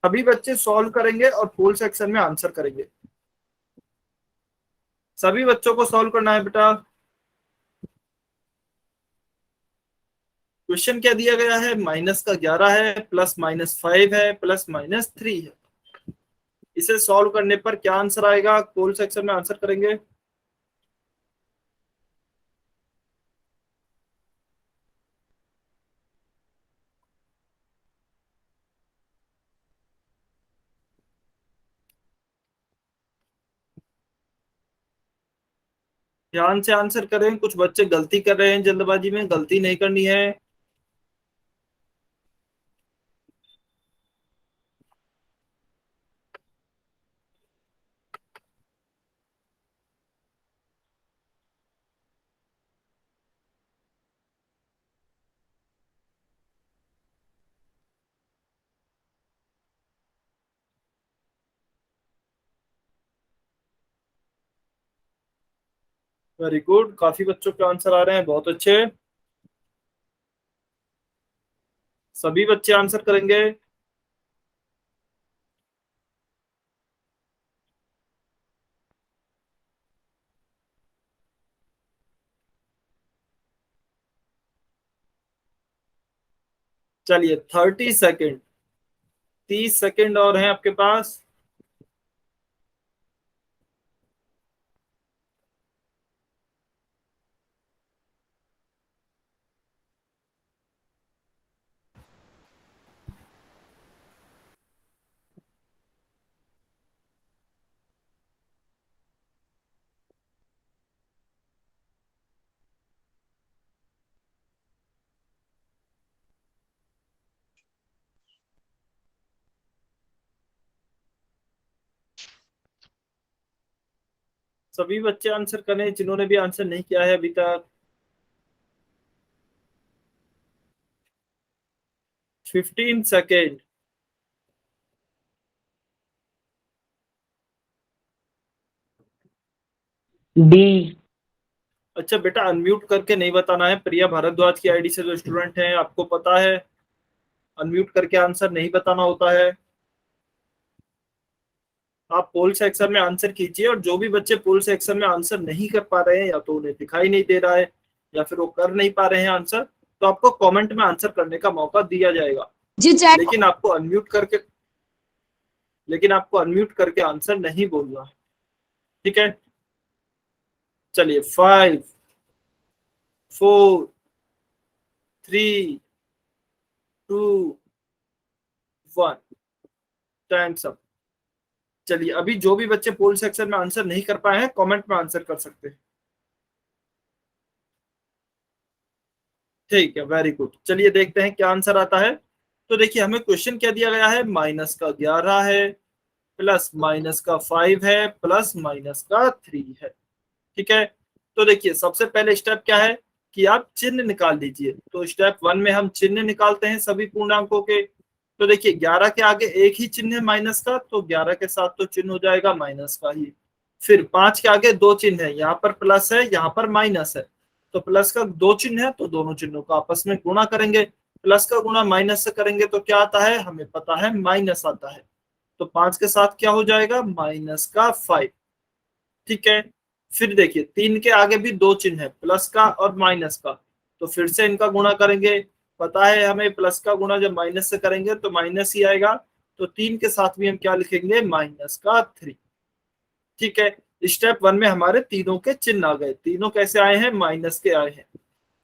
सभी बच्चे सॉल्व करेंगे और पोल सेक्शन में आंसर करेंगे। सभी बच्चों को सॉल्व करना है बेटा। क्वेश्चन क्या दिया गया है, -11 है, +-5 है, +-3 है। इसे सॉल्व करने पर क्या आंसर आएगा, पोल सेक्शन में आंसर करेंगे। ध्यान से आंसर करें, कुछ बच्चे गलती कर रहे हैं, जल्दबाजी में गलती नहीं करनी है। वेरी गुड, काफी बच्चों के आंसर आ रहे हैं, बहुत अच्छे। सभी बच्चे आंसर करेंगे। चलिए 30 सेकेंड, 30 सेकेंड और हैं आपके पास। सभी बच्चे आंसर करें जिन्होंने भी आंसर नहीं किया है अभी तक। 15 सेकेंड। डी। अच्छा बेटा, अनम्यूट करके नहीं बताना है। प्रिया भारद्वाज की आईडी से जो स्टूडेंट हैं, आपको पता है अनम्यूट करके आंसर नहीं बताना होता है। आप पोल सेक्शन में आंसर कीजिए, और जो भी बच्चे पोल सेक्शन में आंसर नहीं कर पा रहे हैं, या तो उन्हें दिखाई नहीं दे रहा है या फिर वो कर नहीं पा रहे हैं आंसर, तो आपको कमेंट में आंसर करने का मौका दिया जाएगा। लेकिन आपको अनम्यूट करके आंसर नहीं बोलना है, ठीक है। चलिए 5 4 3 2 1, टाइम्स अप। चलिए, अभी जो भी बच्चे पोल सेक्शन में आंसर नहीं कर पाए हैं, कमेंट में आंसर कर सकते हैं। ठीक है, वेरी गुड। चलिए देखते हैं क्या आंसर आता है। तो देखिए, हमें क्वेश्चन क्या दिया गया है, -11 है, +-5 है, +-3 है। ठीक है। तो देखिए, सबसे पहले स्टेप क्या है कि आप चिन्ह निकाल लीजिए। तो स्टेप 1 में हम चिन्ह निकालते हैं सभी पूर्णांकों के। तो देखिए, 11 के आगे एक ही चिन्ह है माइनस का, तो 11 के साथ तो चिन्ह हो जाएगा माइनस का ही। फिर 5 के आगे दो चिन्ह है, यहाँ पर प्लस है, यहाँ पर माइनस है। तो प्लस का दो चिन्ह है, तो दोनों चिन्हों को आपस में गुणा करेंगे। प्लस का गुणा माइनस से करेंगे तो क्या आता है, हमें पता है माइनस आता है। तो 5 के साथ क्या हो जाएगा, -5। ठीक है। फिर देखिए, 3 के आगे भी दो चिन्ह है, प्लस का और माइनस का। तो फिर से इनका गुणा करेंगे। पता है हमें, प्लस का गुणा जब माइनस से करेंगे तो माइनस ही आएगा। तो 3 के साथ भी हम क्या लिखेंगे, -3। ठीक है। स्टेप 1 में हमारे तीनों के चिन्ह आ गए। तीनों कैसे आए हैं, माइनस के आए हैं।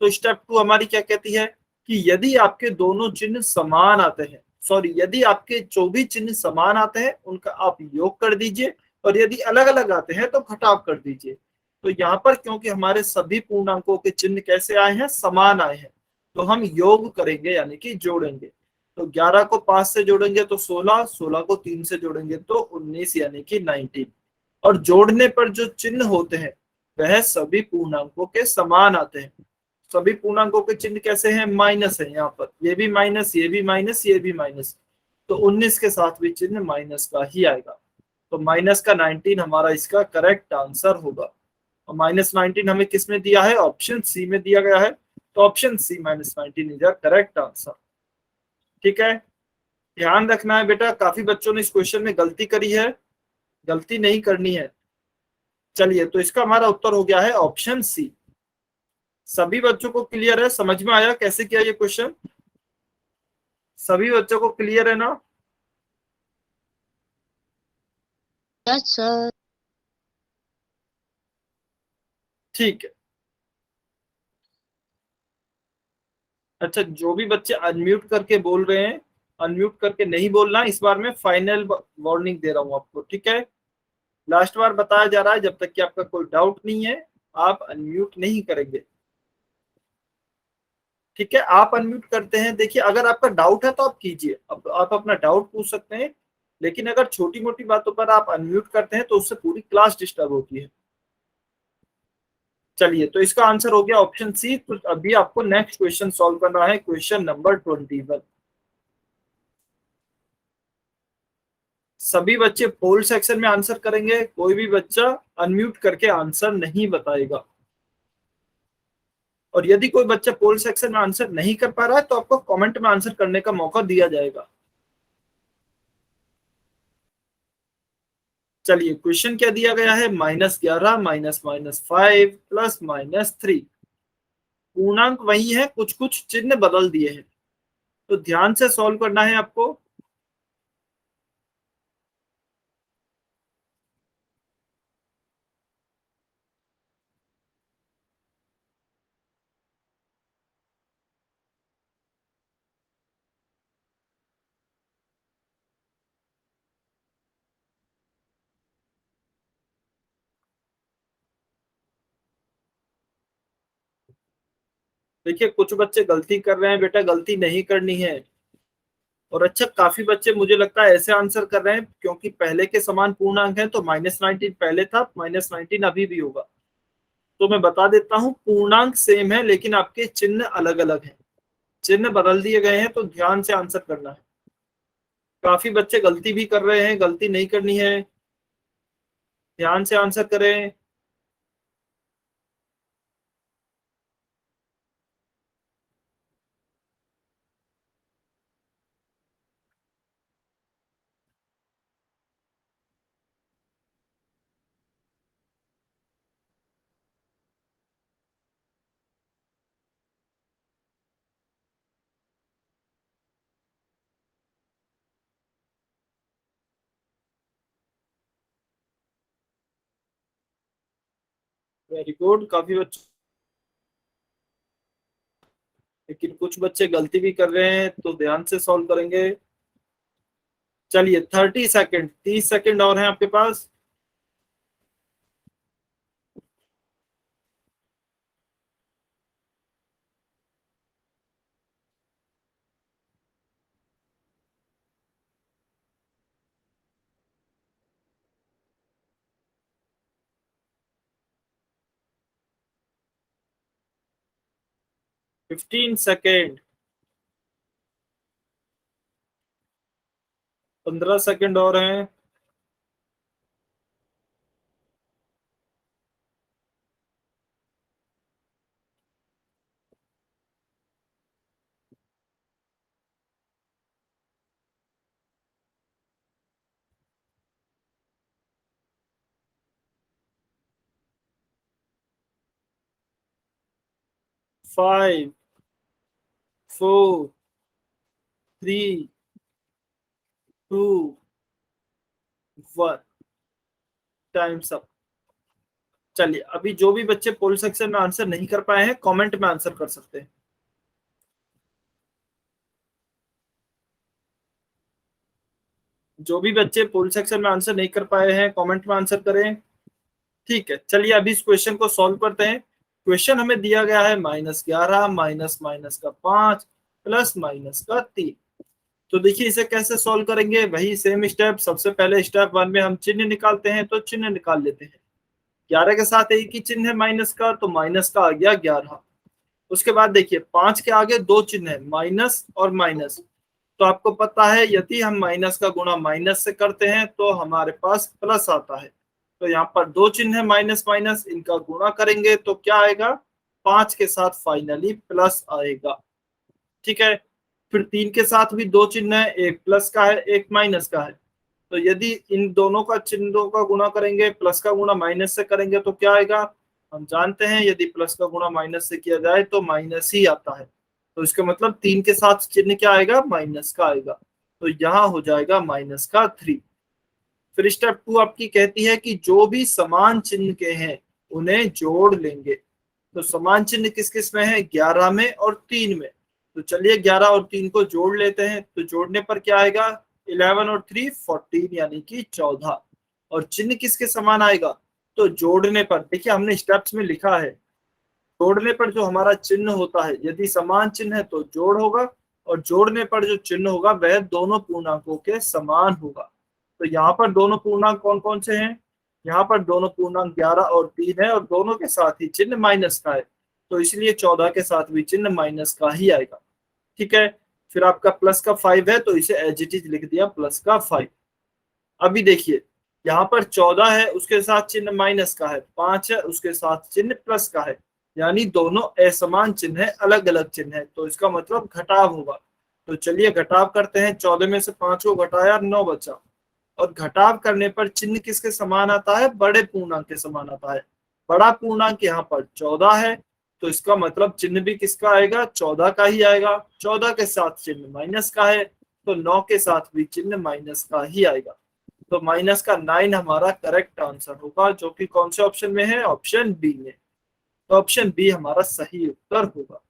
तो स्टेप 2 हमारी क्या कहती है कि यदि आपके दोनों चिन्ह समान आते हैं, सॉरी, यदि आपके जो भी चिन्ह समान आते हैं उनका आप योग कर दीजिए, और यदि अलग अलग आते हैं तो घटाव कर दीजिए। तो यहाँ पर क्योंकि हमारे सभी पूर्णांकों के चिन्ह कैसे आए हैं, समान आए हैं, तो हम योग करेंगे, यानी कि जोड़ेंगे। तो 11 को 5 से जोड़ेंगे तो 16, 16 को 3 से जोड़ेंगे तो 19, यानी कि 19। और जोड़ने पर जो चिन्ह होते हैं वह सभी पूर्णांकों के समान आते हैं। सभी पूर्णांकों के चिन्ह कैसे हैं, माइनस है। यहाँ पर ये भी माइनस, ये भी माइनस, ये भी माइनस। तो 19 के साथ भी चिन्ह माइनस का ही आएगा। तो माइनस का 19 हमारा इसका करेक्ट आंसर होगा। और -19 हमें किस में दिया है, ऑप्शन सी में दिया गया है। तो option C, -19 is correct answer. ठीक है। ध्यान रखना है बेटा, काफी बच्चों ने इस क्वेश्चन में गलती करी है, गलती नहीं करनी है। चलिए, तो इसका हमारा उत्तर हो गया है ऑप्शन सी। सभी बच्चों को क्लियर है, समझ में आया कैसे किया ये क्वेश्चन? सभी बच्चों को क्लियर है ना? Yes sir. ठीक है। अच्छा, जो भी बच्चे अनम्यूट करके बोल रहे हैं, अनम्यूट करके नहीं बोलना, इस बार मैं फाइनल वार्निंग दे रहा हूं आपको, ठीक है? लास्ट बार बताया जा रहा है, जब तक कि आपका कोई डाउट नहीं है आप अनम्यूट नहीं करेंगे, ठीक है? आप अनम्यूट करते हैं, देखिए अगर आपका डाउट है तो आप कीजिए, अब आप अपना डाउट पूछ सकते हैं, लेकिन अगर छोटी मोटी बातों पर आप अनम्यूट करते हैं तो उससे पूरी क्लास डिस्टर्ब होती है। चलिए, तो इसका आंसर हो गया ऑप्शन सी। तो अभी आपको नेक्स्ट क्वेश्चन सॉल्व करना है, क्वेश्चन नंबर 21। सभी बच्चे पोल सेक्शन में आंसर करेंगे, कोई भी बच्चा अनम्यूट करके आंसर नहीं बताएगा। और यदि कोई बच्चा पोल सेक्शन में आंसर नहीं कर पा रहा है तो आपको कमेंट में आंसर करने का मौका दिया जाएगा। चलिए, क्वेश्चन क्या दिया गया है? -11 -5 +-3। पूर्णांक वही है, कुछ कुछ चिन्ह बदल दिए हैं, तो ध्यान से सॉल्व करना है आपको। देखिए, कुछ बच्चे गलती कर रहे हैं बेटा, गलती नहीं करनी है। और अच्छा, काफी बच्चे मुझे लगता है ऐसे आंसर कर रहे हैं क्योंकि पहले के समान पूर्णांक है, तो -19 पहले था, -19 अभी भी होगा। तो मैं बता देता हूँ, पूर्णांक सेम है लेकिन आपके चिन्ह अलग अलग हैं, चिन्ह बदल दिए गए हैं, तो ध्यान से आंसर करना है। काफी बच्चे गलती भी कर रहे हैं, गलती नहीं करनी है, ध्यान से आंसर करें। वेरी गुड, काफी बच्चे, लेकिन कुछ बच्चे गलती भी कर रहे हैं, तो ध्यान से सॉल्व करेंगे। चलिए, 30 सेकेंड, 30 सेकेंड और हैं आपके पास। फिफ्टीन सेकेंड, 15 सेकेंड और हैं। Five, 4, 3, 2, 1, times up. चलिए, अभी जो भी बच्चे पोल सेक्शन में आंसर नहीं कर पाए हैं, कमेंट में आंसर कर सकते हैं। जो भी बच्चे पोल सेक्शन में आंसर नहीं कर पाए हैं, कमेंट में आंसर करें। ठीक है, चलिए अभी इस क्वेश्चन को सॉल्व करते हैं। क्वेश्चन हमें दिया गया है -11 माइनस माइनस का 5 प्लस माइनस का 3। तो देखिए, इसे कैसे सॉल्व करेंगे? वही सेम स्टेप, सबसे पहले स्टेप 1 में हम चिन्ह निकालते हैं, तो चिन्ह निकाल लेते हैं। 11 के साथ एक ही चिन्ह है माइनस का, तो माइनस का आ गया 11। उसके बाद देखिए, 5 के आगे दो चिन्ह है, माइनस और माइनस। तो आपको पता है, यदि हम माइनस का गुणा माइनस से करते हैं तो हमारे पास प्लस आता है। तो यहाँ पर दो चिन्ह है माइनस माइनस, इनका गुणा करेंगे तो क्या आएगा? 5 के साथ फाइनली प्लस आएगा, ठीक है? फिर 3 के साथ भी दो चिन्ह है, एक प्लस का है एक माइनस का है। तो यदि इन दोनों का चिन्हों का गुणा करेंगे, प्लस का गुणा माइनस से करेंगे तो क्या आएगा? हम जानते हैं यदि प्लस का गुणा माइनस से किया जाए तो माइनस ही आता है। तो इसका मतलब 3 के साथ चिन्ह क्या आएगा? माइनस का आएगा। तो यहाँ हो जाएगा माइनस का 3। फिर स्टेप 2 आपकी कहती है कि जो भी समान चिन्ह के हैं उन्हें जोड़ लेंगे। तो समान चिन्ह किस किस में है? 11 में और 3 में। तो चलिए 11 और 3 को जोड़ लेते हैं। तो जोड़ने पर क्या आएगा? 11 और 3 14 यानी कि 14। और चिन्ह किसके समान आएगा? तो जोड़ने पर देखिए हमने स्टेप्स में लिखा है, जोड़ने पर जो हमारा चिन्ह होता है यदि समान चिन्ह है तो जोड़ होगा, और जोड़ने पर जो चिन्ह होगा वह दोनों पूर्णांकों के समान होगा। तो यहाँ पर दोनों पूर्णांक कौन कौन से हैं? यहाँ पर दोनों पूर्णांक 11 और 3 है, और दोनों के साथ ही चिन्ह माइनस का है। तो इसलिए 14 के साथ भी चिन्ह माइनस का ही आएगा। ठीक है। फिर आपका प्लस का 5 है तो इसे एज इट इज लिख दिया प्लस का 5। अभी देखिए यहाँ पर 14 है उसके साथ चिन्ह माइनस का है, 5 है उसके साथ चिन्ह प्लस का है, यानी दोनों असमान चिन्ह है, अलग अलग चिन्ह है। तो इसका मतलब घटाव होगा। तो चलिए घटाव करते हैं। 14 में से 5 को घटाया 9 बचा, और घटाव करने पर चिन्ह किसके समान आता है? बड़े पूर्णांक के समान आता है। बड़ा पूर्णांक यहाँ पर 14 है, तो इसका मतलब चिन्ह भी किसका आएगा? 14 का ही आएगा। 14 के साथ चिन्ह माइनस का है, तो 9 के साथ भी चिन्ह माइनस का ही आएगा। तो माइनस का 9 हमारा करेक्ट आंसर होगा, जो कि कौन से ऑप्शन में है? ऑप्शन बी में। तो ऑप्शन बी हमारा सही उत्तर होगा।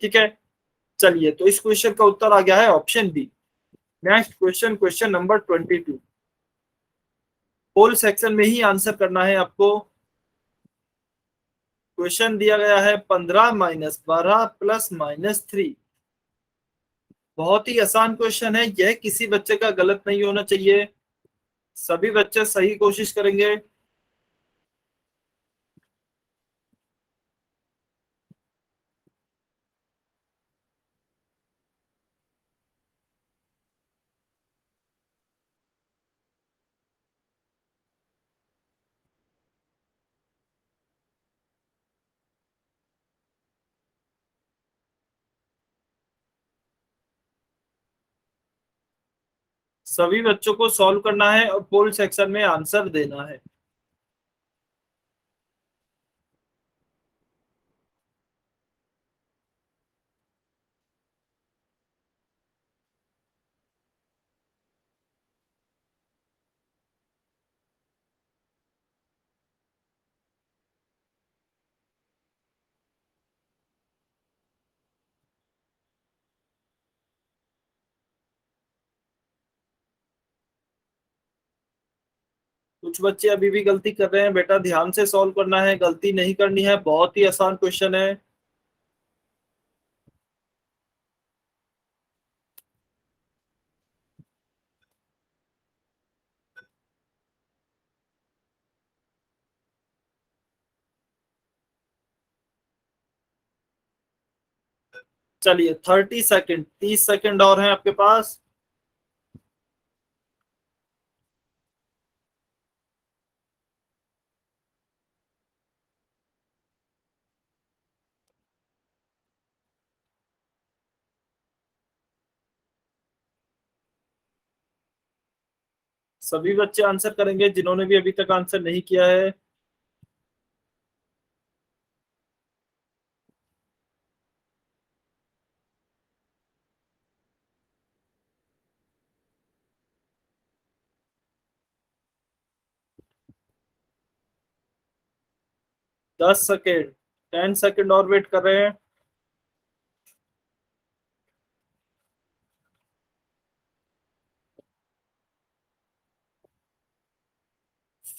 ठीक है। चलिए तो इस क्वेश्चन का उत्तर आ गया है option B. Next question, question number 22। Whole section में ही आंसर करना है आपको। क्वेश्चन दिया गया है 15 माइनस 12 प्लस माइनस 3। बहुत ही आसान क्वेश्चन है यह, किसी बच्चे का गलत नहीं होना चाहिए, सभी बच्चे सही कोशिश करेंगे। सभी बच्चों को सॉल्व करना है और पोल सेक्शन में आंसर देना है। कुछ बच्चे अभी भी गलती कर रहे हैं, बेटा ध्यान से सॉल्व करना है, गलती नहीं करनी है, बहुत ही आसान क्वेश्चन है। चलिए 30 सेकेंड, 30 सेकेंड और हैं आपके पास। सभी बच्चे आंसर करेंगे जिन्होंने भी अभी तक आंसर नहीं किया है। दस सेकेंड, 10 सेकेंड और वेट कर रहे हैं।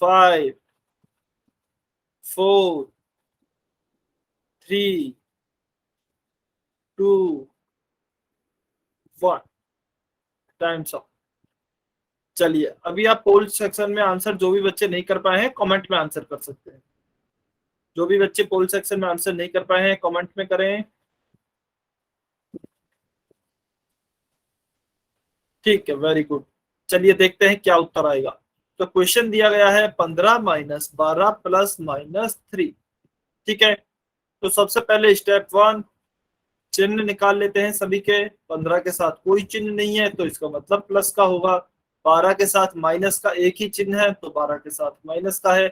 5 4 3 2 1। Times up. चलिए अभी आप पोल सेक्शन में आंसर जो भी बच्चे नहीं कर पाए हैं कमेंट में आंसर कर सकते हैं। जो भी बच्चे पोल सेक्शन में आंसर नहीं कर पाए हैं कमेंट में करें। ठीक है, वेरी गुड। चलिए देखते हैं क्या उत्तर आएगा। तो क्वेश्चन दिया गया है 15 माइनस 12 प्लस माइनस 3। ठीक है। तो सबसे पहले स्टेप 1, चिन्ह निकाल लेते हैं सभी के। 15 के साथ कोई चिन्ह नहीं है तो इसका मतलब प्लस का होगा। 12 के साथ माइनस का एक ही चिन्ह है तो 12 के साथ माइनस का है।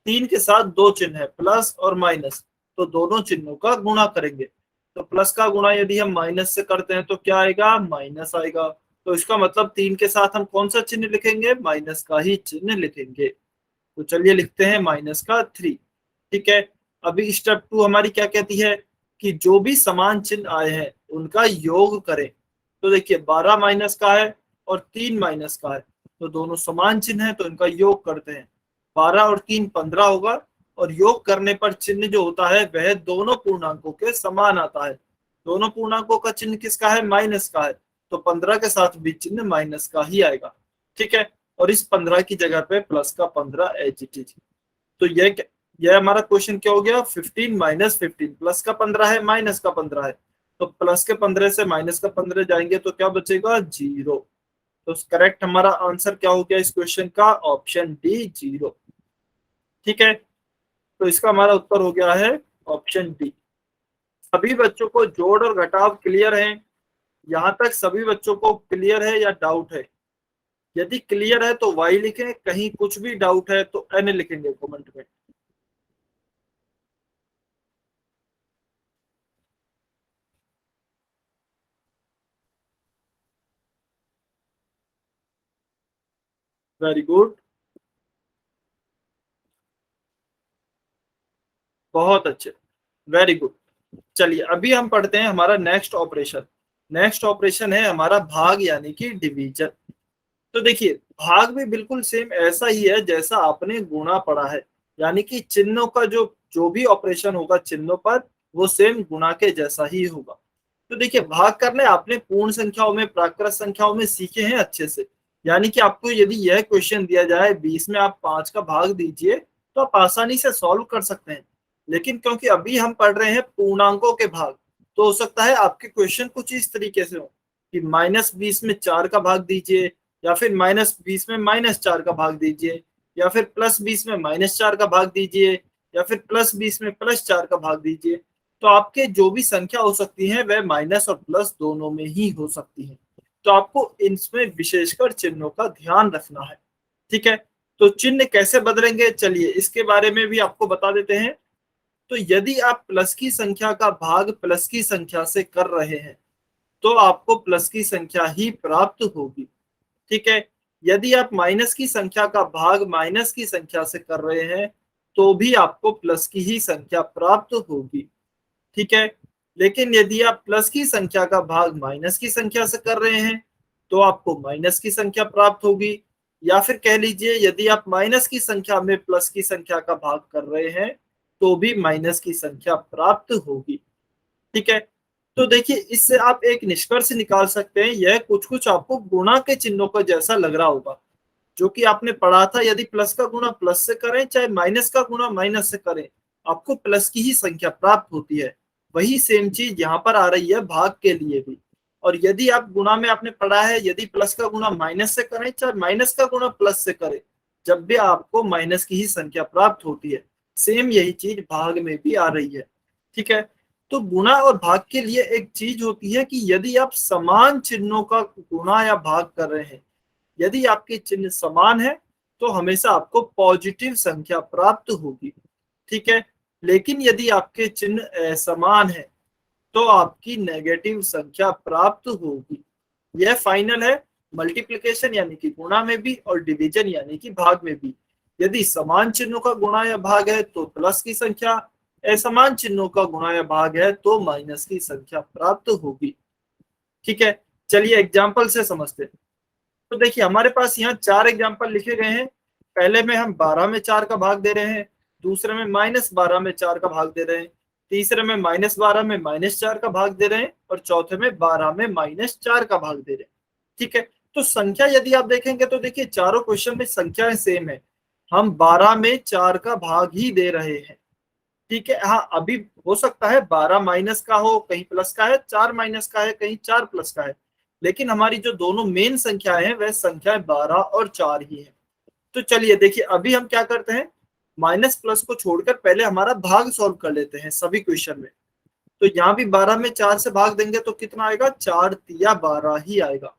3 के साथ दो चिन्ह है, प्लस और माइनस, तो दोनों चिन्हों का गुणा करेंगे। तो प्लस का गुणा यदि हम माइनस से करते हैं तो क्या आएगा, माइनस आएगा। तो इसका मतलब 3 के साथ हम कौन सा चिन्ह लिखेंगे, माइनस का ही चिन्ह लिखेंगे। तो चलिए लिखते हैं माइनस का 3। ठीक है, अभी स्टेप 2 हमारी क्या कहती है कि जो भी समान चिन्ह आए हैं उनका योग करें। तो देखिए 12 माइनस का है और 3 माइनस का है, तो दोनों समान चिन्ह है तो इनका योग करते हैं। 12 और 3 15 होगा, और योग करने पर चिन्ह जो होता है वह दोनों पूर्णांकों के समान आता है। दोनों पूर्णांकों का चिन्ह किसका है, माइनस का है, तो 15 के साथ भी चिन्ह माइनस का ही आएगा। ठीक है, और इस 15 की जगह पे प्लस का 15 एज इट इज। तो यह हमारा क्वेश्चन क्या हो गया, 15 माइनस 15, प्लस का 15 है माइनस का 15 है, तो प्लस के 15 से माइनस का 15 जाएंगे तो क्या बचेगा, 0। तो करेक्ट हमारा आंसर क्या हो गया इस क्वेश्चन का, ऑप्शन डी 0। ठीक है, तो इसका हमारा उत्तर हो गया है ऑप्शन डी। सभी बच्चों को जोड़ और घटाव क्लियर है, यहाँ तक सभी बच्चों को क्लियर है या डाउट है? यदि क्लियर है तो वाई लिखें, कहीं कुछ भी डाउट है तो एन लिखेंगे कमेंट में। वेरी गुड, बहुत अच्छे, वेरी गुड। चलिए अभी हम पढ़ते हैं हमारा नेक्स्ट ऑपरेशन। नेक्स्ट ऑपरेशन है हमारा भाग यानी कि डिवीजन। तो देखिए भाग भी बिल्कुल सेम ऐसा ही है जैसा आपने गुणा पढ़ा है, यानी कि चिन्हों का जो जो भी ऑपरेशन होगा चिन्हों पर, वो सेम गुणा के जैसा ही होगा। तो देखिए भाग करने आपने पूर्ण संख्याओं में, प्राकृत संख्याओं में सीखे हैं अच्छे से। यानी कि आपको यदि यह क्वेश्चन दिया जाए 20 में आप 5 का भाग दीजिए तो आप आसानी से सॉल्व कर सकते हैं। लेकिन क्योंकि अभी हम पढ़ रहे हैं पूर्णांकों के भाग, तो हो सकता है आपके क्वेश्चन कुछ इस तरीके से हो कि -20 में 4 का भाग दीजिए, या फिर -20 में -4 का भाग दीजिए, या फिर +20 में -4 का भाग दीजिए, या फिर +20 में +4 का भाग दीजिए। तो आपके जो भी संख्या हो सकती है वह माइनस और प्लस दोनों में ही हो सकती है। तो आपको इसमें विशेषकर चिन्हों का ध्यान रखना है। ठीक है, तो चिन्ह कैसे बदलेंगे, चलिए इसके बारे में भी आपको बता देते हैं। तो यदि आप प्लस की संख्या का भाग प्लस की संख्या से कर रहे हैं तो आपको प्लस की संख्या ही प्राप्त होगी। ठीक है, यदि आप माइनस की संख्या का भाग माइनस की संख्या से कर रहे हैं तो भी आपको प्लस की ही संख्या प्राप्त होगी। ठीक है, लेकिन यदि आप प्लस की संख्या का भाग माइनस की संख्या से कर रहे हैं तो आपको माइनस की संख्या प्राप्त होगी। या फिर कह लीजिए यदि आप माइनस की संख्या में प्लस की संख्या का भाग कर रहे हैं तो भी माइनस की संख्या प्राप्त होगी। ठीक है, तो देखिए इससे आप एक निष्कर्ष निकाल सकते हैं, यह कुछ कुछ आपको गुणा के चिन्हों का जैसा लग रहा होगा, जो कि आपने पढ़ा था। यदि प्लस का गुणा प्लस से करें चाहे माइनस का गुणा माइनस से करें, आपको प्लस की ही संख्या प्राप्त होती है। वही सेम चीज यहाँ पर आ रही है भाग के लिए भी। और यदि आप गुणा में आपने पढ़ा है, यदि प्लस का गुणा माइनस से करें चाहे माइनस का गुणा प्लस से करें, जब भी आपको माइनस की ही संख्या प्राप्त होती है। सेम यही चीज भाग में भी आ रही है। ठीक है, तो गुणा और भाग के लिए एक चीज होती है कि यदि आप समान चिन्हों का गुणा या भाग कर रहे हैं, यदि आपके चिन्ह समान है तो हमेशा आपको पॉजिटिव संख्या प्राप्त होगी। ठीक है, लेकिन यदि आपके चिन्ह असमान है तो आपकी नेगेटिव संख्या प्राप्त होगी। यह फाइनल है मल्टीप्लिकेशन यानी कि गुणा में भी और डिवीजन यानी कि भाग में भी। यदि समान चिन्हों का गुणा या भाग है तो प्लस की संख्या, असमान चिन्हों का गुणा या भाग है तो माइनस की संख्या प्राप्त होगी। ठीक है, चलिए एग्जाम्पल से समझते हैं। तो देखिए हमारे पास यहाँ 4 एग्जाम्पल लिखे गए हैं। पहले में हम 12 में 4 का भाग दे रहे हैं, दूसरे में -12 में 4 का भाग दे रहे हैं, तीसरे में -12 में -4 का भाग दे रहे हैं, और चौथे में 12 में -4 का भाग दे रहे हैं। ठीक है, तो संख्या यदि आप देखेंगे तो देखिए चारों क्वेश्चन में संख्याएं सेम है। हम 12 में 4 का भाग ही दे रहे हैं। ठीक है, हाँ अभी हो सकता है 12 माइनस का हो, कहीं प्लस का है, 4 माइनस का है, कहीं 4 प्लस का है, लेकिन हमारी जो दोनों मेन संख्याएं हैं वह संख्याएं 12 और 4 ही है। तो चलिए देखिए अभी हम क्या करते हैं, माइनस प्लस को छोड़कर पहले हमारा भाग सॉल्व कर लेते हैं सभी क्वेश्चन में। तो तो यहाँ भी 12 में 4 से भाग देंगे तो कितना आएगा, 4 तिया 12 ही आएगा।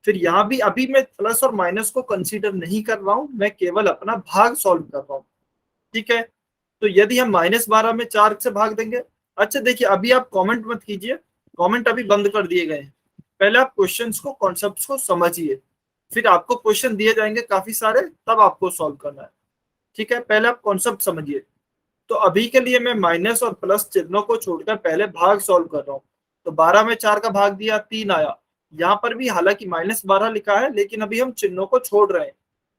फिर यहाँ भी अभी मैं प्लस और माइनस को कंसीडर नहीं कर रहा हूं, मैं केवल अपना भाग सॉल्व कर रहा हूँ। ठीक है, तो यदि हम -12 में 4 से भाग देंगे, अच्छा देखिए अभी आप कमेंट मत कीजिए, कमेंट अभी बंद कर दिए गए हैं। पहले आप क्वेश्चंस को, कॉन्सेप्ट्स को समझिए, फिर आपको क्वेश्चन दिए जाएंगे काफी सारे, तब आपको सॉल्व करना है। ठीक है, पहले आप कॉन्सेप्ट समझिए। तो अभी के लिए मैं माइनस और प्लस चिन्हों को छोड़कर पहले भाग सॉल्व कर रहा हूँ। तो 12 में 4 का भाग दिया, 3 आया। यहाँ पर भी हालांकि -12 लिखा है, लेकिन अभी हम चिन्हों को छोड़ रहे हैं,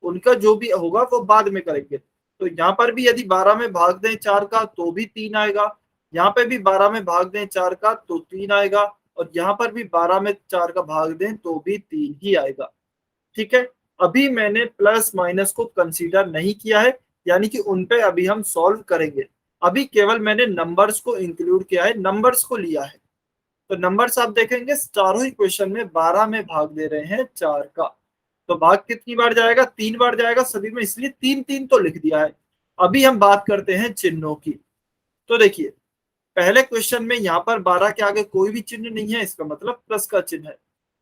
उनका जो भी होगा वो बाद में करेंगे। तो यहाँ पर भी यदि 12 में भाग दें 4 का तो भी 3 आएगा, यहाँ पे भी 12 में भाग दें 4 का तो 3 आएगा, और यहाँ पर भी 12 में 4 का भाग दें तो भी 3 ही आएगा। ठीक है, अभी मैंने प्लस माइनस को कंसीडर नहीं किया है, यानी कि उन पे अभी हम सॉल्व करेंगे। अभी केवल मैंने नंबर्स को इंक्लूड किया है, नंबर्स को लिया है। तो नंबर्स आप देखेंगे चारों ही क्वेश्चन में 12 में भाग दे रहे हैं 4 का। तो भाग कितनी बार जाएगा, 3 बार जाएगा सभी में, इसलिए 3 3 तो लिख दिया है। अभी हम बात करते हैं चिन्हों की। तो देखिए पहले क्वेश्चन में यहाँ पर 12 के आगे कोई भी चिन्ह नहीं है, इसका मतलब प्लस का चिन्ह है।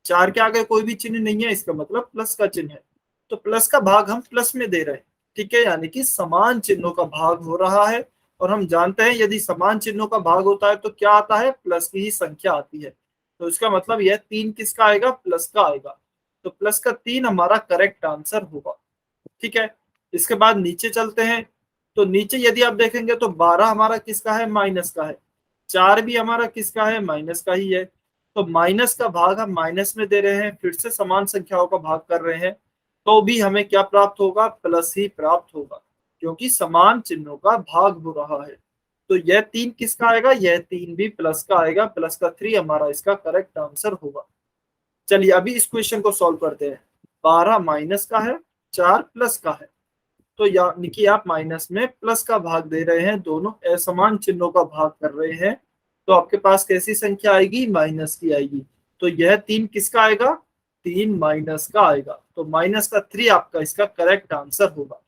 4 के आगे कोई भी चिन्ह नहीं है, इसका मतलब प्लस का चिन्ह है। तो प्लस का भाग हम प्लस में दे रहे हैं। ठीक है, यानी कि समान चिन्हों का भाग हो रहा है, और हम जानते हैं यदि समान चिन्हों का भाग होता है तो क्या आता है, प्लस की ही संख्या आती है। तो इसका मतलब यह 3 किसका आएगा, प्लस का आएगा। तो प्लस का 3 हमारा करेक्ट आंसर होगा। ठीक है, इसके बाद नीचे चलते हैं। तो नीचे यदि आप देखेंगे तो 12 हमारा किसका है, माइनस का है। 4 भी हमारा किसका है, माइनस का ही है। तो माइनस का भाग हम माइनस में दे रहे हैं, फिर से समान संख्याओं का भाग कर रहे हैं, तो भी हमें क्या प्राप्त होगा, प्लस ही प्राप्त होगा, क्योंकि समान चिन्हों का भाग हो रहा है। तो यह 3 किसका आएगा, यह 3 भी प्लस का आएगा, प्लस का 3 हमारा इसका करेक्ट आंसर होगा। चलिए अभी इस क्वेश्चन को सॉल्व करते हैं। 12 माइनस का है, 4 प्लस का है, तो यानी कि आप माइनस में प्लस का भाग दे रहे हैं, दोनों असमान चिन्हों का भाग कर रहे हैं, तो आपके पास कैसी संख्या आएगी, माइनस की आएगी। तो यह 3 किसका आएगा, 3 माइनस का आएगा। तो माइनस का 3 आपका इसका करेक्ट आंसर होगा।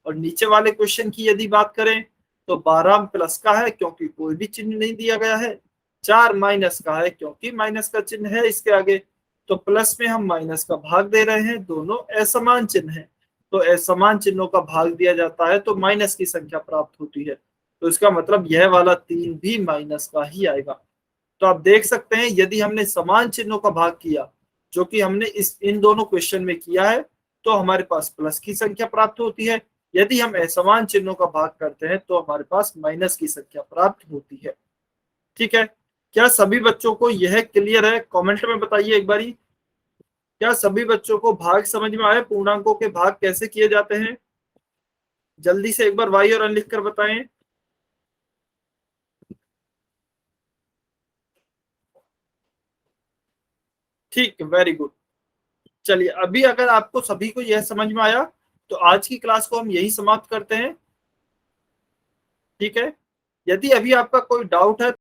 और नीचे वाले क्वेश्चन की यदि बात करें तो 12 प्लस का है क्योंकि कोई भी चिन्ह नहीं दिया गया है, 4 माइनस का है क्योंकि माइनस का चिन्ह है इसके आगे, तो प्लस में हम माइनस का भाग दे रहे हैं, दोनों असमान चिन्ह हैं, तो असमान चिन्हों का भाग दिया जाता है तो माइनस की संख्या प्राप्त होती है। तो इसका मतलब यह वाला 3 भी माइनस का ही आएगा। तो आप देख सकते हैं यदि हमने समान चिन्हों का भाग किया, जो कि हमने इन दोनों क्वेश्चन में किया है, तो हमारे पास प्लस की संख्या प्राप्त होती है। यदि हम असमान चिन्हों का भाग करते हैं तो हमारे पास माइनस की संख्या प्राप्त होती है। ठीक है, क्या सभी बच्चों को यह क्लियर है, कमेंट में बताइए एक बारी। क्या सभी बच्चों को भाग समझ में आया, पूर्णांकों के भाग कैसे किए जाते हैं? जल्दी से एक बार वाई और एन लिख कर बताएं। ठीक, वेरी गुड। चलिए अभी अगर आपको सभी को यह समझ में आया तो आज की क्लास को हम यही समाप्त करते हैं। ठीक है, यदि अभी आपका कोई डाउट है